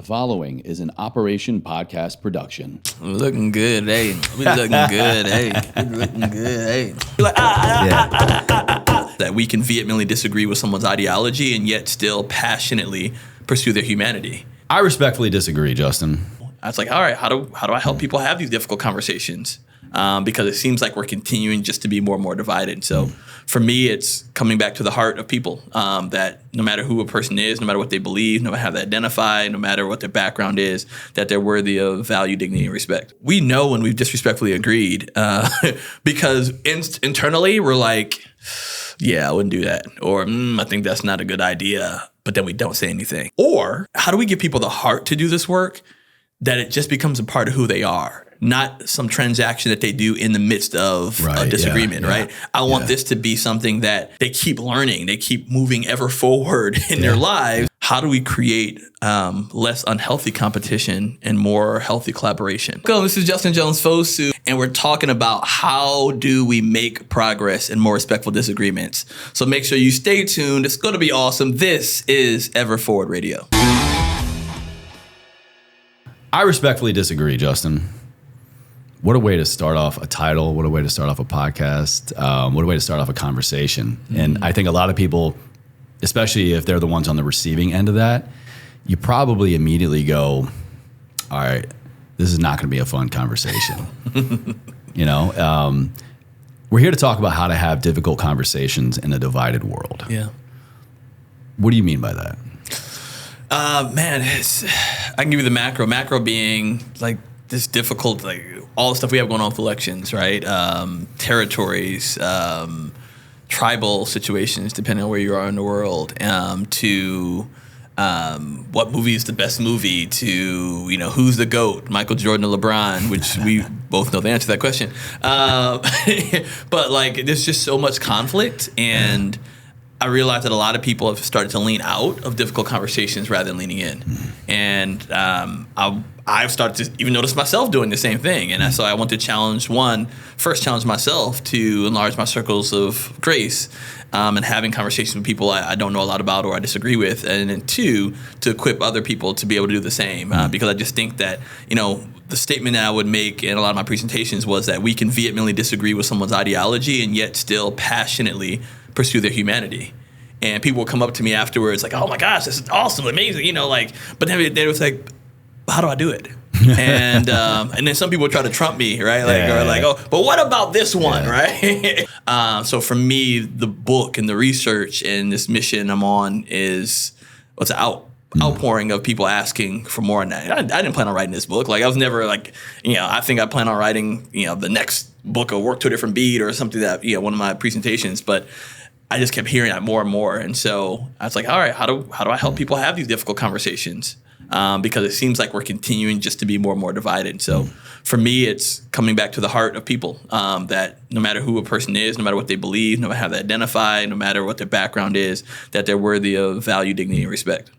following is an Operation Podcast production. Looking good, hey. We looking good, hey. We looking good, hey. Like, that we can vehemently disagree with someone's ideology and yet still passionately pursue their humanity. I respectfully disagree, Justin. I was like, all right, how do I help people have these difficult conversations? Because it seems like we're continuing just to be more and more divided. So for me, it's coming back to the heart of people, that no matter who a person is, no matter what they believe, no matter how they identify, no matter what their background is, that they're worthy of value, dignity, and respect. We know when we've disrespectfully agreed because internally we're like, yeah, I wouldn't do that. Or I think that's not a good idea. But then we don't say anything. Or how do we give people the heart to do this work that it just becomes a part of who they are? Not some transaction that they do in the midst of a disagreement, right? I want this to be something that they keep learning, they keep moving ever forward in their lives. How do we create less unhealthy competition and more healthy collaboration? This is Justin Jones-Fosu, and we're talking about how do we make progress in more respectful disagreements. So make sure you stay tuned. It's going to be awesome. This is Ever Forward Radio. I respectfully disagree, Justin. What a way to start off a title. What a way to start off a podcast. What a way to start off a conversation. Mm-hmm. And I think a lot of people, especially if they're the ones on the receiving end of that, you probably immediately go, all right, this is not going to be a fun conversation. We're here to talk about how to have difficult conversations in a divided world. Yeah. What do you mean by that? I can give you the macro. Macro being like this difficult, like all the stuff we have going on with elections, right? Territories, tribal situations, depending on where you are in the world, to what movie is the best movie, to, who's the GOAT, Michael Jordan or LeBron, which we both know the answer to that question. But like, there's just so much conflict, and I realized that a lot of people have started to lean out of difficult conversations rather than leaning in. And I've started to even notice myself doing the same thing. And so I want to challenge myself to enlarge my circles of grace, and having conversations with people I don't know a lot about or I disagree with. And then two, to equip other people to be able to do the same. Because I just think that, the statement that I would make in a lot of my presentations was that we can vehemently disagree with someone's ideology and yet still passionately pursue their humanity. And people will come up to me afterwards like, oh my gosh, this is awesome, amazing, but then they was like, how do I do it? And then some people try to trump me, right? Oh, but what about this one, right? So for me, the book and the research and this mission I'm on is what's outpouring of people asking for more on that. I didn't plan on writing this book. Like I was never I think I plan on writing, the next book or Work to a Different Beat or something that, one of my presentations, but I just kept hearing that more and more. And so I was like, all right, how do I help people have these difficult conversations? Because it seems like we're continuing just to be more and more divided. So for me, it's coming back to the heart of people, that no matter who a person is, no matter what they believe, no matter how they identify, no matter what their background is, that they're worthy of value, dignity, and respect.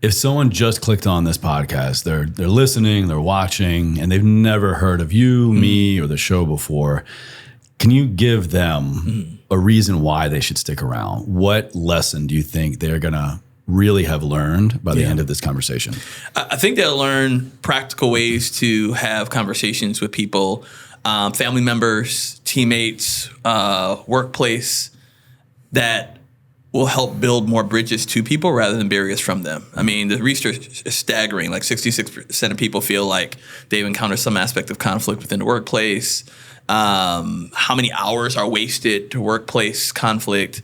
If someone just clicked on this podcast, they're listening, they're watching, and they've never heard of you, me, or the show before, can you give them a reason why they should stick around? What lesson do you think they're going to really have learned by the end of this conversation? I think they'll learn practical ways to have conversations with people, family members, teammates, workplace, that will help build more bridges to people rather than barriers from them. I mean, the research is staggering. Like 66% of people feel like they've encountered some aspect of conflict within the workplace. How many hours are wasted to workplace conflict?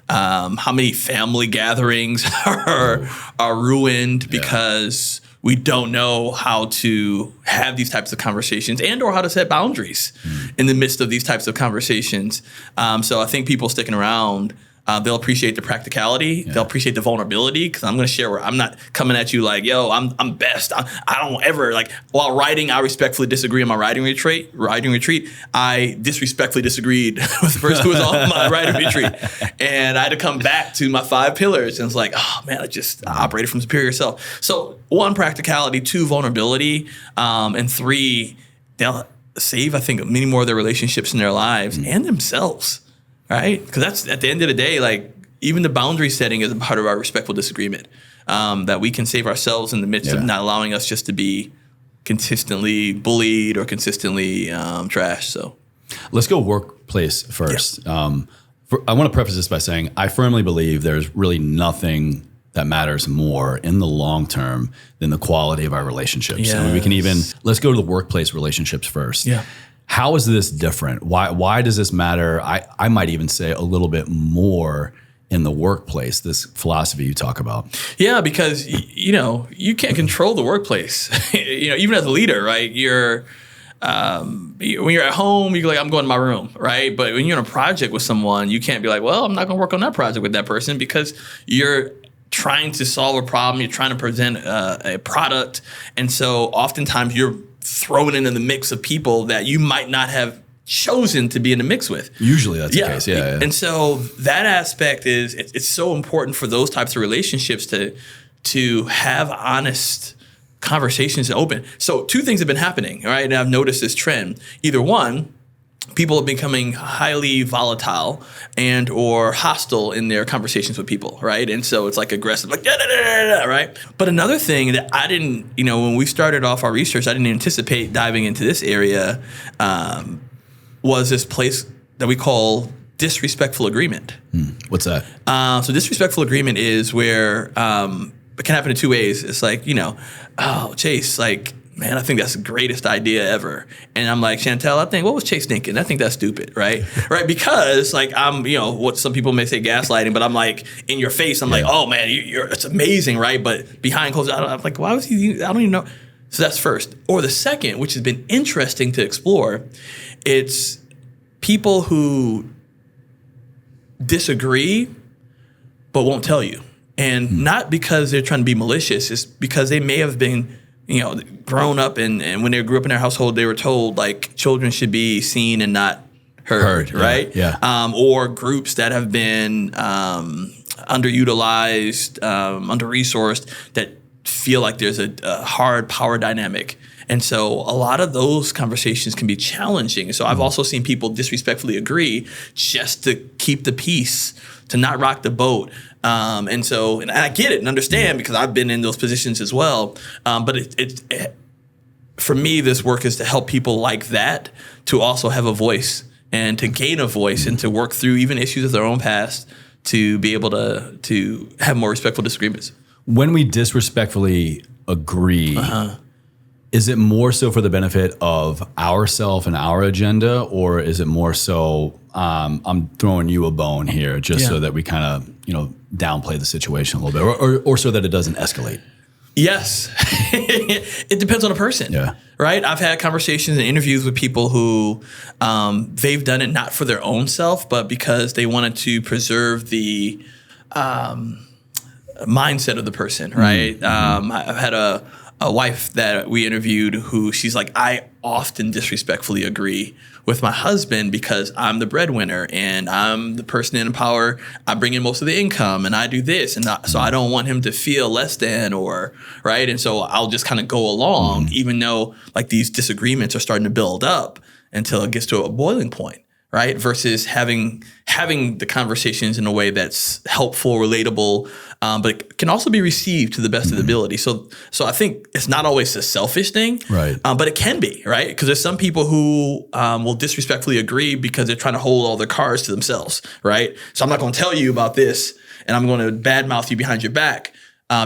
How many family gatherings are ruined because we don't know how to have these types of conversations and or how to set boundaries in the midst of these types of conversations. So I think people sticking around, they'll appreciate the practicality. They'll appreciate the vulnerability, because I'm going to share where I'm not coming at you like, yo, I'm best. I don't ever, while writing, I respectfully disagree on my writing retreat. I disrespectfully disagreed with the person who was on my writing retreat. And I had to come back to my 5 pillars. And it's like, oh man, I operated from superior self. So 1, practicality, 2, vulnerability, and 3, they'll save, I think, many more of their relationships in their lives and themselves. Right? Because that's, at the end of the day, even the boundary setting is a part of our respectful disagreement. that we can save ourselves in the midst of not allowing us just to be consistently bullied or consistently trashed. So let's go workplace first. Yeah. I want to preface this by saying I firmly believe there's really nothing that matters more in the long term than the quality of our relationships. Yes. And we can even, let's go to the workplace relationships first. Yeah. How is this different? Why does this matter? I might even say a little bit more in the workplace, this philosophy you talk about. Yeah, because, you can't control the workplace. Even as a leader, right? When you're at home, you're like, I'm going to my room, right? But when you're on a project with someone, you can't be like, well, I'm not going to work on that project with that person, because you're trying to solve a problem. You're trying to present a product. And so oftentimes you're thrown into the mix of people that you might not have chosen to be in the mix with. Usually that's the case. Yeah. And so that aspect it's so important for those types of relationships to have honest conversations open. So two things have been happening, right? And I've noticed this trend. Either one, people are becoming highly volatile and or hostile in their conversations with people, right? And so it's like aggressive, like, right? But another thing that I didn't, when we started off our research, I didn't anticipate diving into this area, was this place that we call disrespectful agreement. What's that? So disrespectful agreement is where it can happen in two ways. It's like, oh, Chase, like, man, I think that's the greatest idea ever. And I'm like, Chantel, what was Chase thinking? I think that's stupid, right? Right? Because like I'm, what some people may say gaslighting, but I'm like in your face. I'm like, oh man, it's amazing, right? But behind closed doors, I'm like, why was he? I don't even know. So that's first. Or the second, which has been interesting to explore, it's people who disagree but won't tell you. And not because they're trying to be malicious, it's because they may have been, grown up and when they grew up in their household, they were told like children should be seen and not heard, right? Yeah. Or groups that have been underutilized, under-resourced, that feel like there's a hard power dynamic. And so a lot of those conversations can be challenging. So I've also seen people disrespectfully agree just to keep the peace, to not rock the boat. And I get it and understand because I've been in those positions as well. But for me, this work is to help people like that to also have a voice and to gain a voice and to work through even issues of their own past to be able to have more respectful disagreements. When we disrespectfully agree, is it more so for the benefit of ourself and our agenda, or is it more so I'm throwing you a bone here just so that we kind of downplay the situation a little bit, or so that it doesn't escalate? Yes, it depends on the person. Yeah. Right. I've had conversations and interviews with people who they've done it not for their own self, but because they wanted to preserve the mindset of the person. Right. I've had a wife that we interviewed who she's like, I often disrespectfully agree with my husband because I'm the breadwinner and I'm the person in power. I bring in most of the income and I do this. And so I don't want him to feel less than right. And so I'll just kind of go along, even though like these disagreements are starting to build up until it gets to a boiling point. Right. Versus having the conversations in a way that's helpful, relatable, but it can also be received to the best of the ability. So I think it's not always a selfish thing, right? But it can be, right? Because there's some people who will disrespectfully agree because they're trying to hold all their cards to themselves, right? So I'm not going to tell you about this, and I'm going to badmouth you behind your back.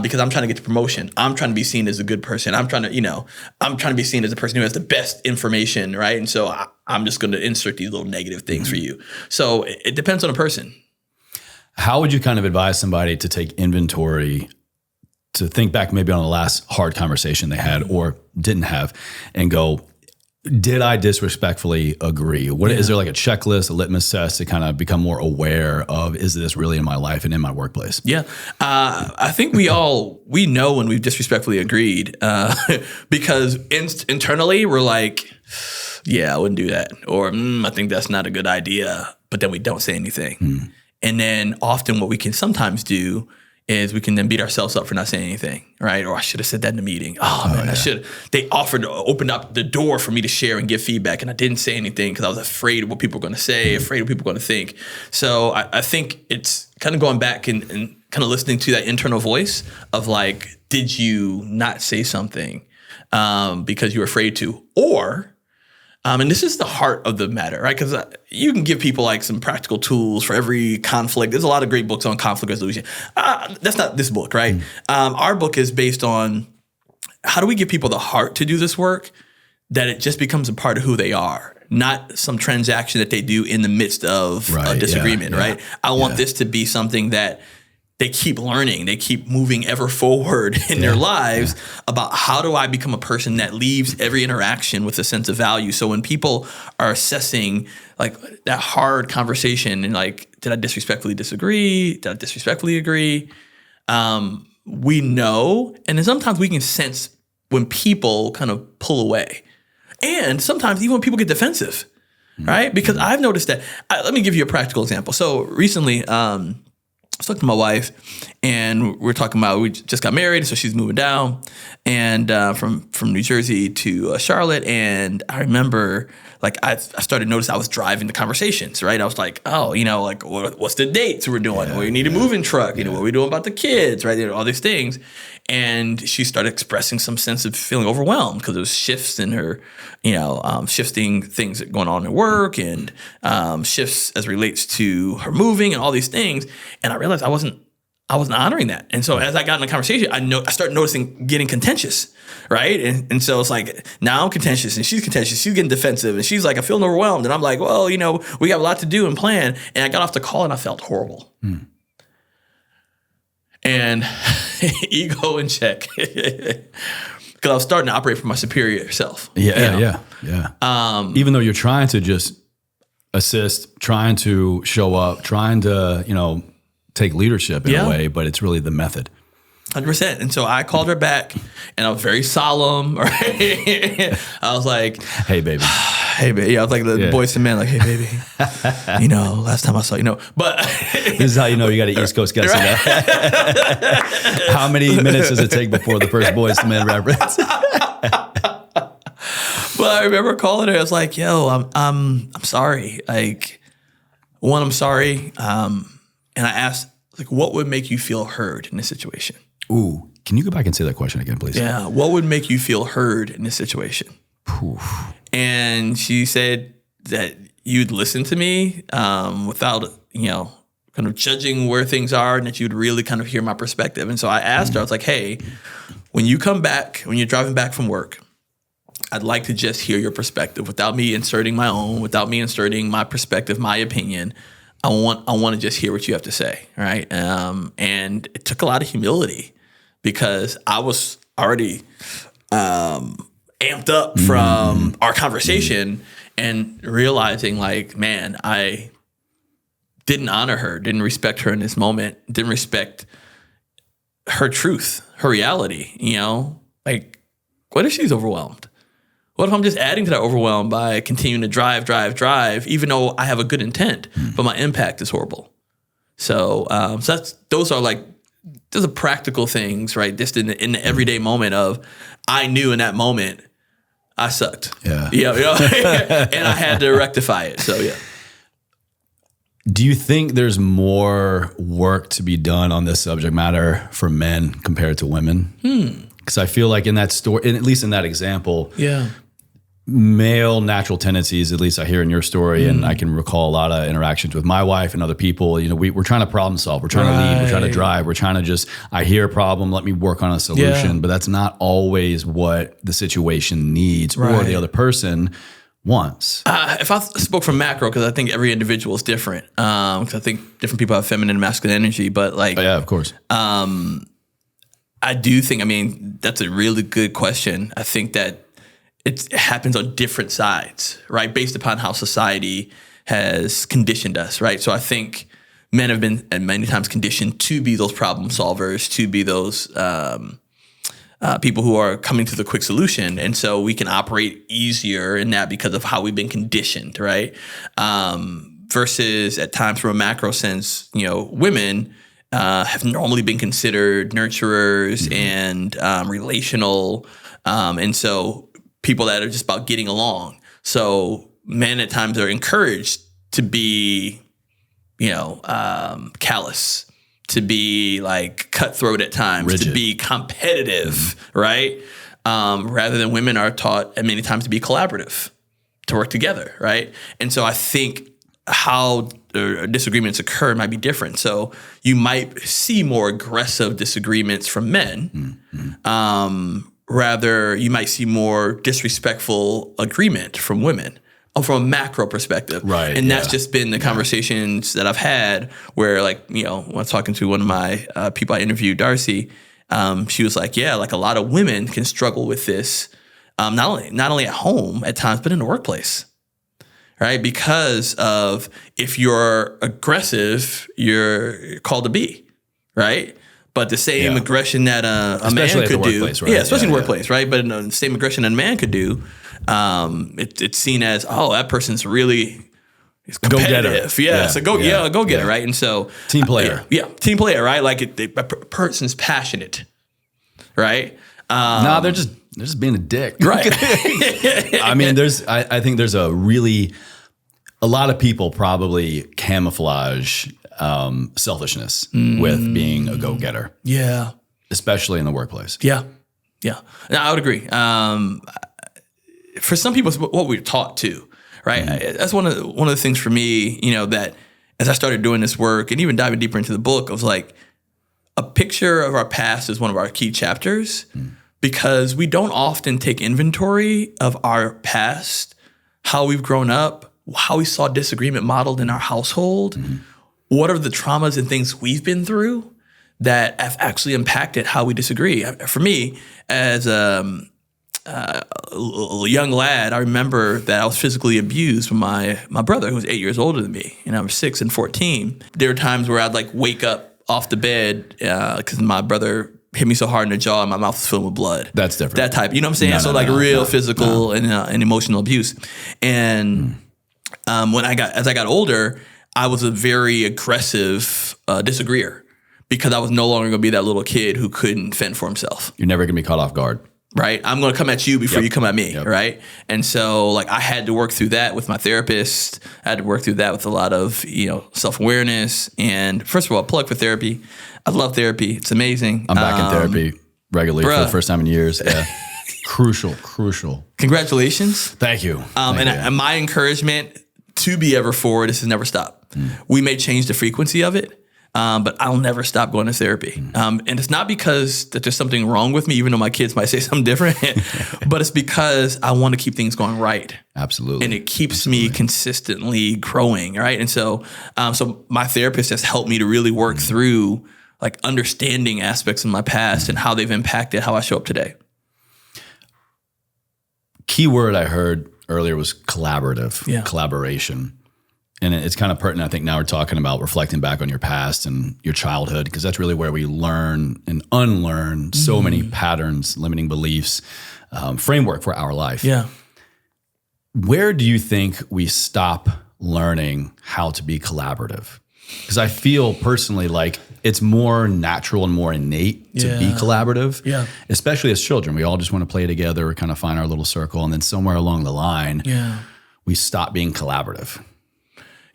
Because I'm trying to get the promotion. I'm trying to be seen as a good person. I'm trying to be seen as a person who has the best information, right? And so I'm just going to insert these little negative things for you. So it depends on the person. How would you kind of advise somebody to take inventory, to think back maybe on the last hard conversation they had or didn't have and go, did I disrespectfully agree? Is there like a checklist, a litmus test to kind of become more aware of, is this really in my life and in my workplace? Yeah. I think we know when we've disrespectfully agreed because internally we're like, yeah, I wouldn't do that. Or I think that's not a good idea. But then we don't say anything. And then often what we can sometimes do is we can then beat ourselves up for not saying anything, right? Or I should have said that in the meeting. Man, I should. They opened up the door for me to share and give feedback, and I didn't say anything because I was afraid of what people were going to say, afraid of people going to think. So I think it's kind of going back and kind of listening to that internal voice of like, did you not say something because you were afraid to, or and this is the heart of the matter, right? Because you can give people like some practical tools for every conflict. There's a lot of great books on conflict resolution. That's not this book, right? Our book is based on how do we give people the heart to do this work that it just becomes a part of who they are, not some transaction that they do in the midst of a disagreement, right? I want this to be something that they keep learning, they keep moving ever forward in their lives about how do I become a person that leaves every interaction with a sense of value. So when people are assessing like that hard conversation and like, did I disrespectfully disagree? Did I disrespectfully agree? We know, and then sometimes we can sense when people kind of pull away. And sometimes even when people get defensive, right? Because I've noticed that, let me give you a practical example. So recently, I was talking to my wife, and we're talking about we just got married, so she's moving down, and from New Jersey to Charlotte. And I remember, like, I started noticing I was driving the conversations, right? I was like, oh, like what's the dates we're doing? We need a moving truck. What are we doing about the kids, right? All these things. And she started expressing some sense of feeling overwhelmed because there was shifts in her, shifting things going on at work and shifts as relates to her moving and all these things. And I realized I wasn't honoring that. And so as I got in the conversation, I started noticing getting contentious, right? And so it's like, now I'm contentious and she's contentious. She's getting defensive and she's like, I feel overwhelmed. And I'm like, well, we got a lot to do and plan. And I got off the call and I felt horrible. And ego in check. Because I was starting to operate for my superior self. Yeah. Even though you're trying to just assist, trying to show up, trying to, take leadership in a way, but it's really the method. 100%. And so I called her back and I was very solemn. Right? I was like, hey, baby. Hey, baby. Yeah, I was like the boys and men, like, hey, baby. Last time I saw but this is how you know you got an East Coast guest. How many minutes does it take before the first boys and men reference? But I remember calling her. I was like, yo, I'm sorry. Like, one, I'm sorry. And I asked, like, what would make you feel heard in this situation? Ooh, can you go back and say that question again, please? Yeah. What would make you feel heard in this situation? Oof. And she said that you'd listen to me without, kind of judging where things are, and that you'd really kind of hear my perspective. And so I asked her, I was like, hey, when you come back, when you're driving back from work, I'd like to just hear your perspective without me inserting my own, without me inserting my perspective, my opinion. I want to just hear what you have to say, right? And it took a lot of humility because I was already amped up from our conversation and realizing, like, man, I didn't honor her, didn't respect her in this moment, didn't respect her truth, her reality. Like, what if she's overwhelmed? What if I'm just adding to that overwhelm by continuing to drive, even though I have a good intent, but my impact is horrible? So, those are practical things, right? Just in the everyday moment of, I knew in that moment I sucked. Yeah. And I had to rectify it. So, yeah. Do you think there's more work to be done on this subject matter for men compared to women? Because I feel like in that story, at least in that example, male natural tendencies, at least I hear in your story, and I can recall a lot of interactions with my wife and other people. We're trying to problem solve, we're trying to lead, we're trying to drive, we're trying to I hear a problem, let me work on a solution. But that's not always what the situation needs or the other person wants. If I spoke from macro, because I think every individual is different, because I think different people have feminine and masculine energy, but of course. I do think, that's a really good question. I think that it happens on different sides, right? Based upon how society has conditioned us, right? So I think men have been many times conditioned to be those problem solvers, to be those people who are coming to the quick solution. And so we can operate easier in that because of how we've been conditioned, right? Versus at times from a macro sense, women, have normally been considered nurturers and relational. And so people that are just about getting along. So men at times are encouraged to be, callous, to be like cutthroat at times, rigid, to be competitive, right? Rather than women are taught at many times to be collaborative, to work together, right? And so I think how disagreements occur might be different. So you might see more aggressive disagreements from men. Rather, you might see more disrespectful agreement from women. From a macro perspective. Right. And that's just been the conversations that I've had where, like, when I was talking to one of my people I interviewed, Darcy, she was like, yeah, like a lot of women can struggle with this, not only at home at times, but in the workplace, right? Because of if you're aggressive, you're called to be, right? But the same aggression that a man could do, right? Especially in the workplace, right? But the same aggression that a man could do, it's seen as, that person's really competitive. Go getter, right? And so team player, team player, right? Like a person's passionate, right? No, they're just being a dick, right? I mean, I think there's a lot of people probably camouflage selfishness with being a go-getter. Yeah. Especially in the workplace. Yeah. Yeah. No, I would agree. For some people, it's what we're taught too, right? That's one of the things for me, that as I started doing this work and even diving deeper into the book, I was like, a picture of our past is one of our key chapters because we don't often take inventory of our past, how we've grown up, how we saw disagreement modeled in our household. What are the traumas and things we've been through that have actually impacted how we disagree? For me, as a young lad, I remember that I was physically abused from my brother, who was 8 years older than me, and I was 6 and 14. There were times where I'd like wake up off the bed because my brother hit me so hard in the jaw and my mouth was filled with blood. That's different. That type, you know what I'm saying? Real physical and emotional abuse. And as I got older, I was a very aggressive disagreeer because I was no longer going to be that little kid who couldn't fend for himself. You're never going to be caught off guard. Right? I'm going to come at you before you come at me, right? And so I had to work through that with my therapist. I had to work through that with a lot of, self-awareness. And first of all, plug for therapy. I love therapy. It's amazing. I'm back in therapy regularly for the first time in years. Yeah. Crucial. Congratulations. Thank you. And my encouragement to be ever forward is to never stop. We may change the frequency of it, but I'll never stop going to therapy. And it's not because that there's something wrong with me, even though my kids might say something different, but it's because I want to keep things going right. Absolutely. And it keeps me consistently growing, right? And so my therapist has helped me to really work through understanding aspects of my past and how they've impacted how I show up today. Key word I heard earlier was collaborative, Yeah. collaboration. And it's kind of pertinent. I think now we're talking about reflecting back on your past and your childhood, because that's really where we learn and unlearn so many patterns, limiting beliefs, framework for our life. Yeah. Where do you think we stop learning how to be collaborative? Because I feel personally like it's more natural and more innate to be collaborative, especially as children. We all just want to play together, kind of find our little circle. And then somewhere along the line, we stop being collaborative.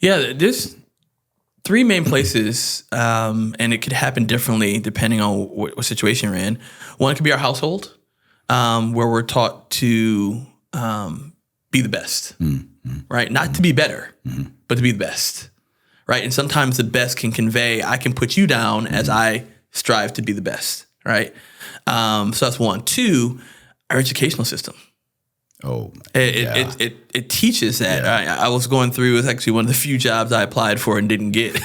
Yeah, there's three main places, and it could happen differently depending on what situation you're in. One could be our household, where we're taught to be the best, right? Not to be better, but to be the best, right? And sometimes the best can convey, I can put you down as I strive to be the best, right? So that's one. Two, our educational system. Oh, it teaches that. I was going through, it's actually one of the few jobs I applied for and didn't get.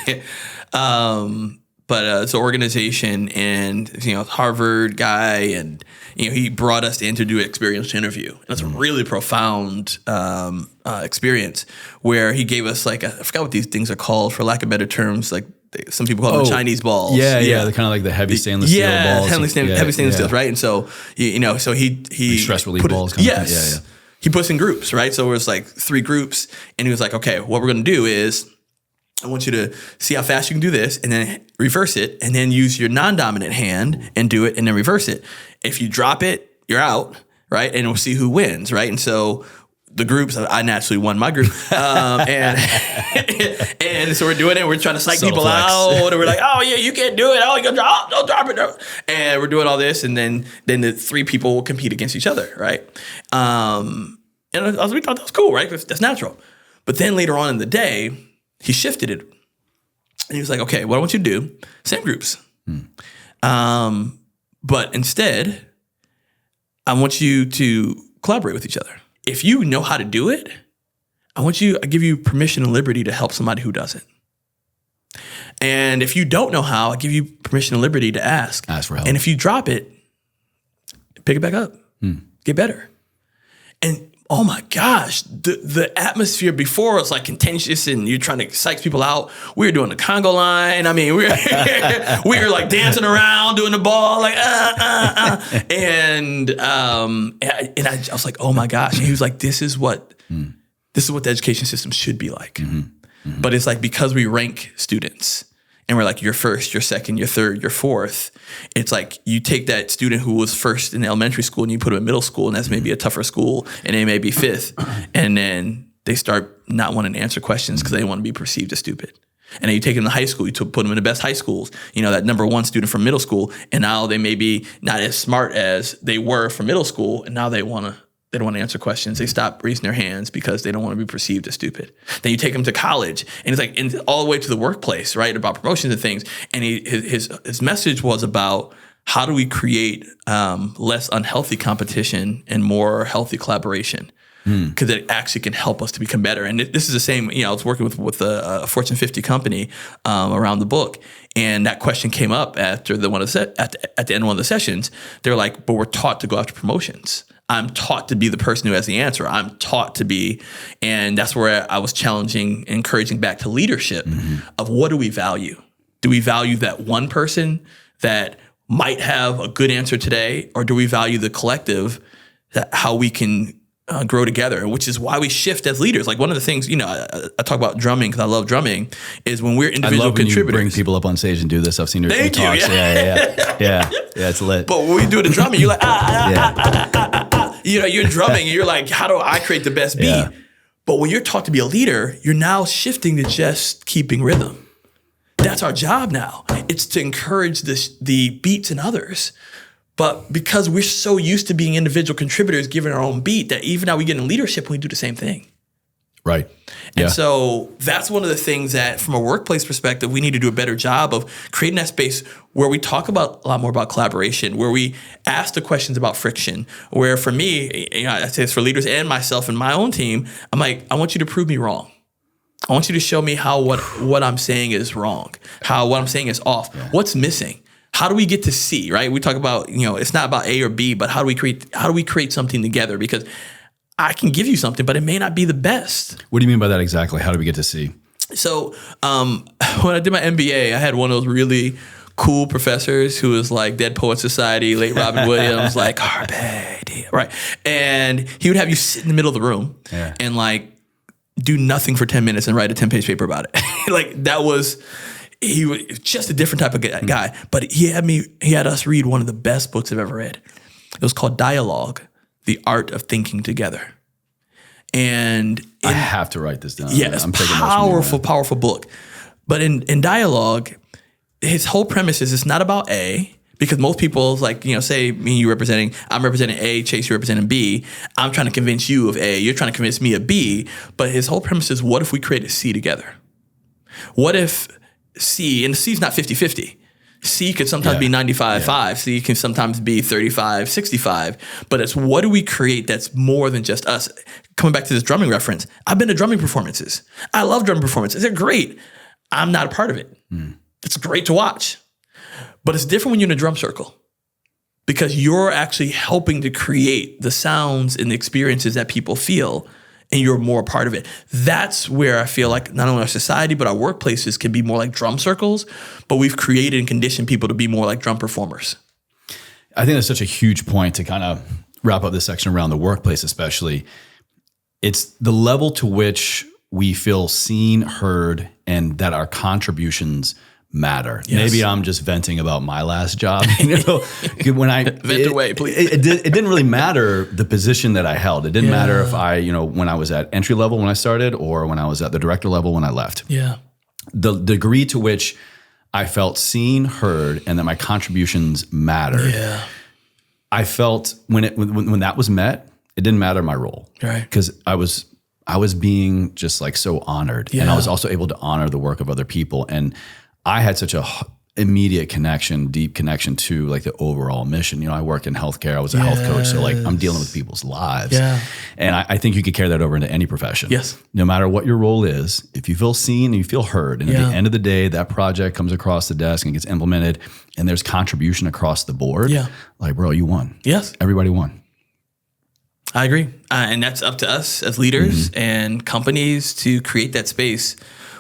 But it's an organization, and Harvard guy, and he brought us in to do an experiential interview. And it's a really profound experience where he gave us I forgot what these things are called, for lack of better terms, some people call them Chinese balls. Yeah. They're kind of like the heavy stainless steel balls. Heavy stainless steel, right? And so, so he stress relief balls. Yes. He puts in groups, right? So it was 3 groups, and he was like, okay, what we're going to do is I want you to see how fast you can do this and then reverse it and then use your non-dominant hand and do it and then reverse it. If you drop it, you're out, right? And we'll see who wins, right? And so the groups, I naturally won my group. And so we're doing it. We're trying to psych people out. And we're like, oh, yeah, you can't do it. Oh, you can drop, don't drop it. No. And we're doing all this. And then the three people will compete against each other, right? And we thought that was cool, right? That's natural. But then later on in the day, he shifted it. And he was like, okay, what I want you to do, same groups. But instead, I want you to collaborate with each other. If you know how to do it, I give you permission and liberty to help somebody who doesn't. And if you don't know how, I give you permission and liberty to ask. Ask for help. And if you drop it, pick it back up. Get better. And oh my gosh, the atmosphere before was like contentious and you're trying to psych people out. We were doing the Congo line. I mean, we were like dancing around, doing the ball, like, And I was like, oh my gosh. And he was like, this is what the education system should be like. But it's like, because we rank students and we're like, you're first, you're second, you're third, you're fourth. It's like you take that student who was first in elementary school and you put them in middle school, and that's maybe a tougher school, and they may be fifth. And then they start not wanting to answer questions because they want to be perceived as stupid. And then you take them to high school, you put them in the best high schools, that number one student from middle school, and now they may be not as smart as they were from middle school, and now they don't want to answer questions. They stop raising their hands because they don't want to be perceived as stupid. Then you take them to college, and it's like all the way to the workplace, right? About promotions and things. And his message was about how do we create less unhealthy competition and more healthy collaboration? Because it actually can help us to become better. And this is the same, I was working with a Fortune 50 company around the book. And that question came up after at the end of one of the sessions. They're like, but we're taught to go after promotions. I'm taught to be the person who has the answer. I'm taught to be, and that's where I was challenging, encouraging back to leadership of what do we value? Do we value that one person that might have a good answer today, or do we value the collective, that how we can grow together, which is why we shift as leaders. Like one of the things, I talk about drumming because I love drumming, is when we're individual contributors. You bring people up on stage and do this. I've seen your Thank talks. You, Yeah, it's lit. But when we do the drumming, you're like, you're drumming and you're like, how do I create the best beat? Yeah. But when you're taught to be a leader, you're now shifting to just keeping rhythm. That's our job now. It's to encourage the beats in others. But because we're so used to being individual contributors, giving our own beat, that even now we get in leadership, we do the same thing. Right. And so that's one of the things that from a workplace perspective, we need to do a better job of creating that space where we talk a lot more about collaboration, where we ask the questions about friction, where for me, I say this for leaders and myself and my own team, I'm like, I want you to prove me wrong. I want you to show me how what I'm saying is wrong, how what I'm saying is off, what's missing. How do we get to C, right? We talk about, it's not about A or B, but how do we create something together? Because I can give you something, but it may not be the best. What do you mean by that exactly? How do we get to C? So when I did my MBA, I had one of those really cool professors who was like Dead Poet Society, late Robin Williams, like Carpe Diem, right? And he would have you sit in the middle of the room and like do nothing for 10 minutes and write a 10-page paper about it. Like that was... He was just a different type of guy, but he had us read one of the best books I've ever read. It was called Dialogue, The Art of Thinking Together. And I have to write this down. Yeah, it's powerful book. But in Dialogue, his whole premise is it's not about A, because most people, like, say me and I'm representing A, Chase, you're representing B. I'm trying to convince you of A, you're trying to convince me of B. But his whole premise is, what if we create a C together? What if C, and C is not 50-50. C could sometimes be 95-5. C can sometimes be 35-65. But it's what do we create that's more than just us? Coming back to this drumming reference, I've been to drumming performances. I love drumming performances. They're great. I'm not a part of it. It's great to watch. But it's different when you're in a drum circle, because you're actually helping to create the sounds and the experiences that people feel, and you're more a part of it. That's where I feel like not only our society, but our workplaces can be more like drum circles, but we've created and conditioned people to be more like drum performers. I think that's such a huge point to kind of wrap up this section around the workplace, especially. It's the level to which we feel seen, heard, and that our contributions matter. Yes. Maybe I'm just venting about my last job. When I Vent away, please. It didn't really matter the position that I held. It didn't matter if when I was at entry level when I started or when I was at the director level when I left. Yeah. The degree to which I felt seen, heard, and that my contributions mattered. Yeah. I felt when that was met, it didn't matter my role. Right. Because I was being just like so honored. And I was also able to honor the work of other people. And I had such a immediate connection, deep connection to like the overall mission. I worked in healthcare. I was a health coach. So like I'm dealing with people's lives. Yeah. And I think you could carry that over into any profession. Yes. No matter what your role is, if you feel seen and you feel heard, and at the end of the day, that project comes across the desk and gets implemented and there's contribution across the board. Yeah. Like, bro, you won. Yes. Everybody won. I agree. And that's up to us as leaders and companies to create that space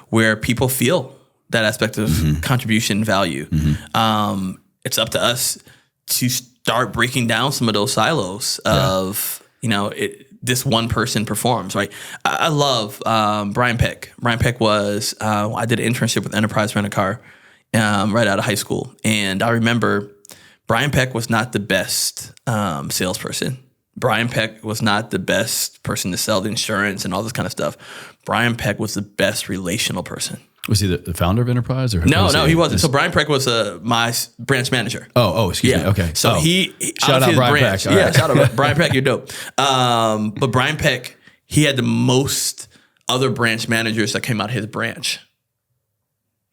where people feel that aspect of contribution value. It's up to us to start breaking down some of those silos of, this one person performs, right? I love Brian Peck. Brian Peck was, I did an internship with Enterprise Rent-A-Car right out of high school. And I remember Brian Peck was not the best salesperson. Brian Peck was not the best person to sell the insurance and all this kind of stuff. Brian Peck was the best relational person. Was he the founder of Enterprise? Or No, he wasn't. So Brian Peck was my branch manager. Excuse me. Okay. So he shout out Brian Peck. Shout out Brian Peck. You're dope. But Brian Peck, he had the most other branch managers that came out of his branch.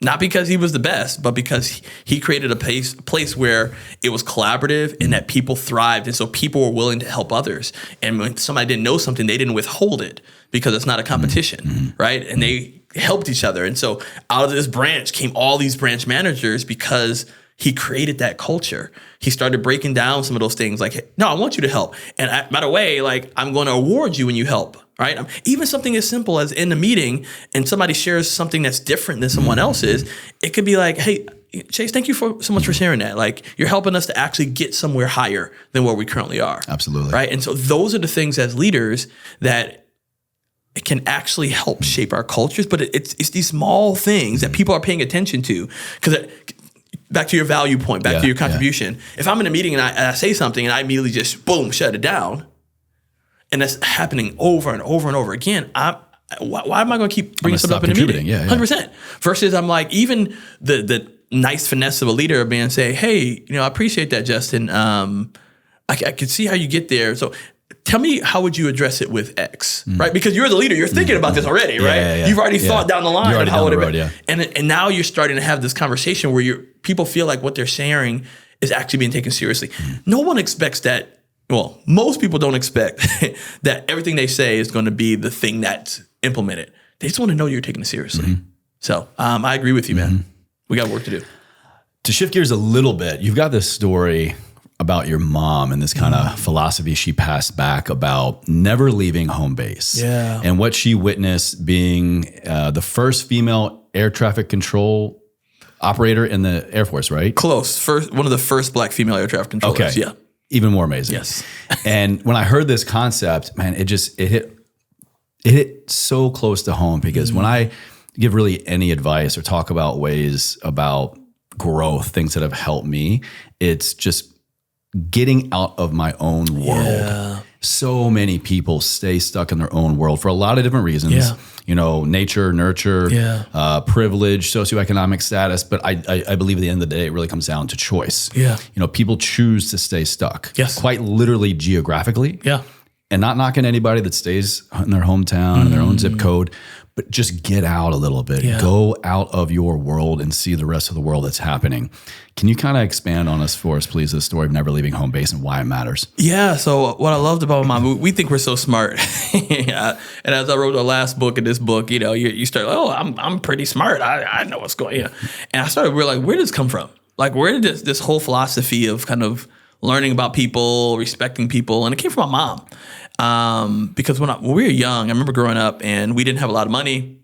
Not because he was the best, but because he created a place where it was collaborative and that people thrived. And so people were willing to help others. And when somebody didn't know something, they didn't withhold it because it's not a competition, right? And they helped each other. And so out of this branch came all these branch managers because he created that culture. He started breaking down some of those things like, no, I want you to help. And by the way, like, I'm going to award you when you help, right? Even something as simple as in the meeting and somebody shares something that's different than someone else's, it could be like, hey, Chase, thank you so much for sharing that. Like, you're helping us to actually get somewhere higher than where we currently are. Absolutely. Right? And so those are the things as leaders that it can actually help shape our cultures, but it's these small things that people are paying attention to. Because back to your value point, back to your contribution. If I'm in a meeting and I say something and I immediately just, boom, shut it down, and that's happening over and over and over again, why am I going to keep bringing something up in a meeting? 100%. Versus I'm like, even the nice finesse of a leader being say, hey, I appreciate that, Justin. I could see how you get there. So tell me, how would you address it with X, right? Because you're the leader. You're thinking about this already, right? Yeah. You've already thought down the line. You're already how down the would road, And now you're starting to have this conversation where people feel like what they're sharing is actually being taken seriously. No one expects that. Well, most people don't expect that everything they say is going to be the thing that's implemented. They just want to know you're taking it seriously. So I agree with you, man. We got work to do. To shift gears a little bit, you've got this story about your mom and this kind of philosophy she passed back about never leaving home base. Yeah. And what she witnessed being the first female air traffic control operator in the Air Force, right? Close. One of the first Black female air traffic controllers. Okay. Yeah. Even more amazing. Yes. And when I heard this concept, man, it hit so close to home because when I give really any advice or talk about ways about growth, things that have helped me, it's just getting out of my own world. Yeah. So many people stay stuck in their own world for a lot of different reasons. Yeah. Nature, nurture, privilege, socioeconomic status. But I believe at the end of the day, it really comes down to choice. Yeah. People choose to stay stuck. Yes. Quite literally geographically. Yeah. And not knocking anybody that stays in their hometown and their own zip code, but just get out a little bit. Yeah. Go out of your world and see the rest of the world that's happening. Can you kind of expand on us for us, please, the story of never leaving home base and why it matters? Yeah. So what I loved about my mom, we think we're so smart. And as I wrote the last book in this book, you start, I'm pretty smart. I know what's going on. And I started realizing, where did this come from? Like, where did this whole philosophy of kind of learning about people, respecting people, and it came from my mom. Because when we were young, I remember growing up and we didn't have a lot of money.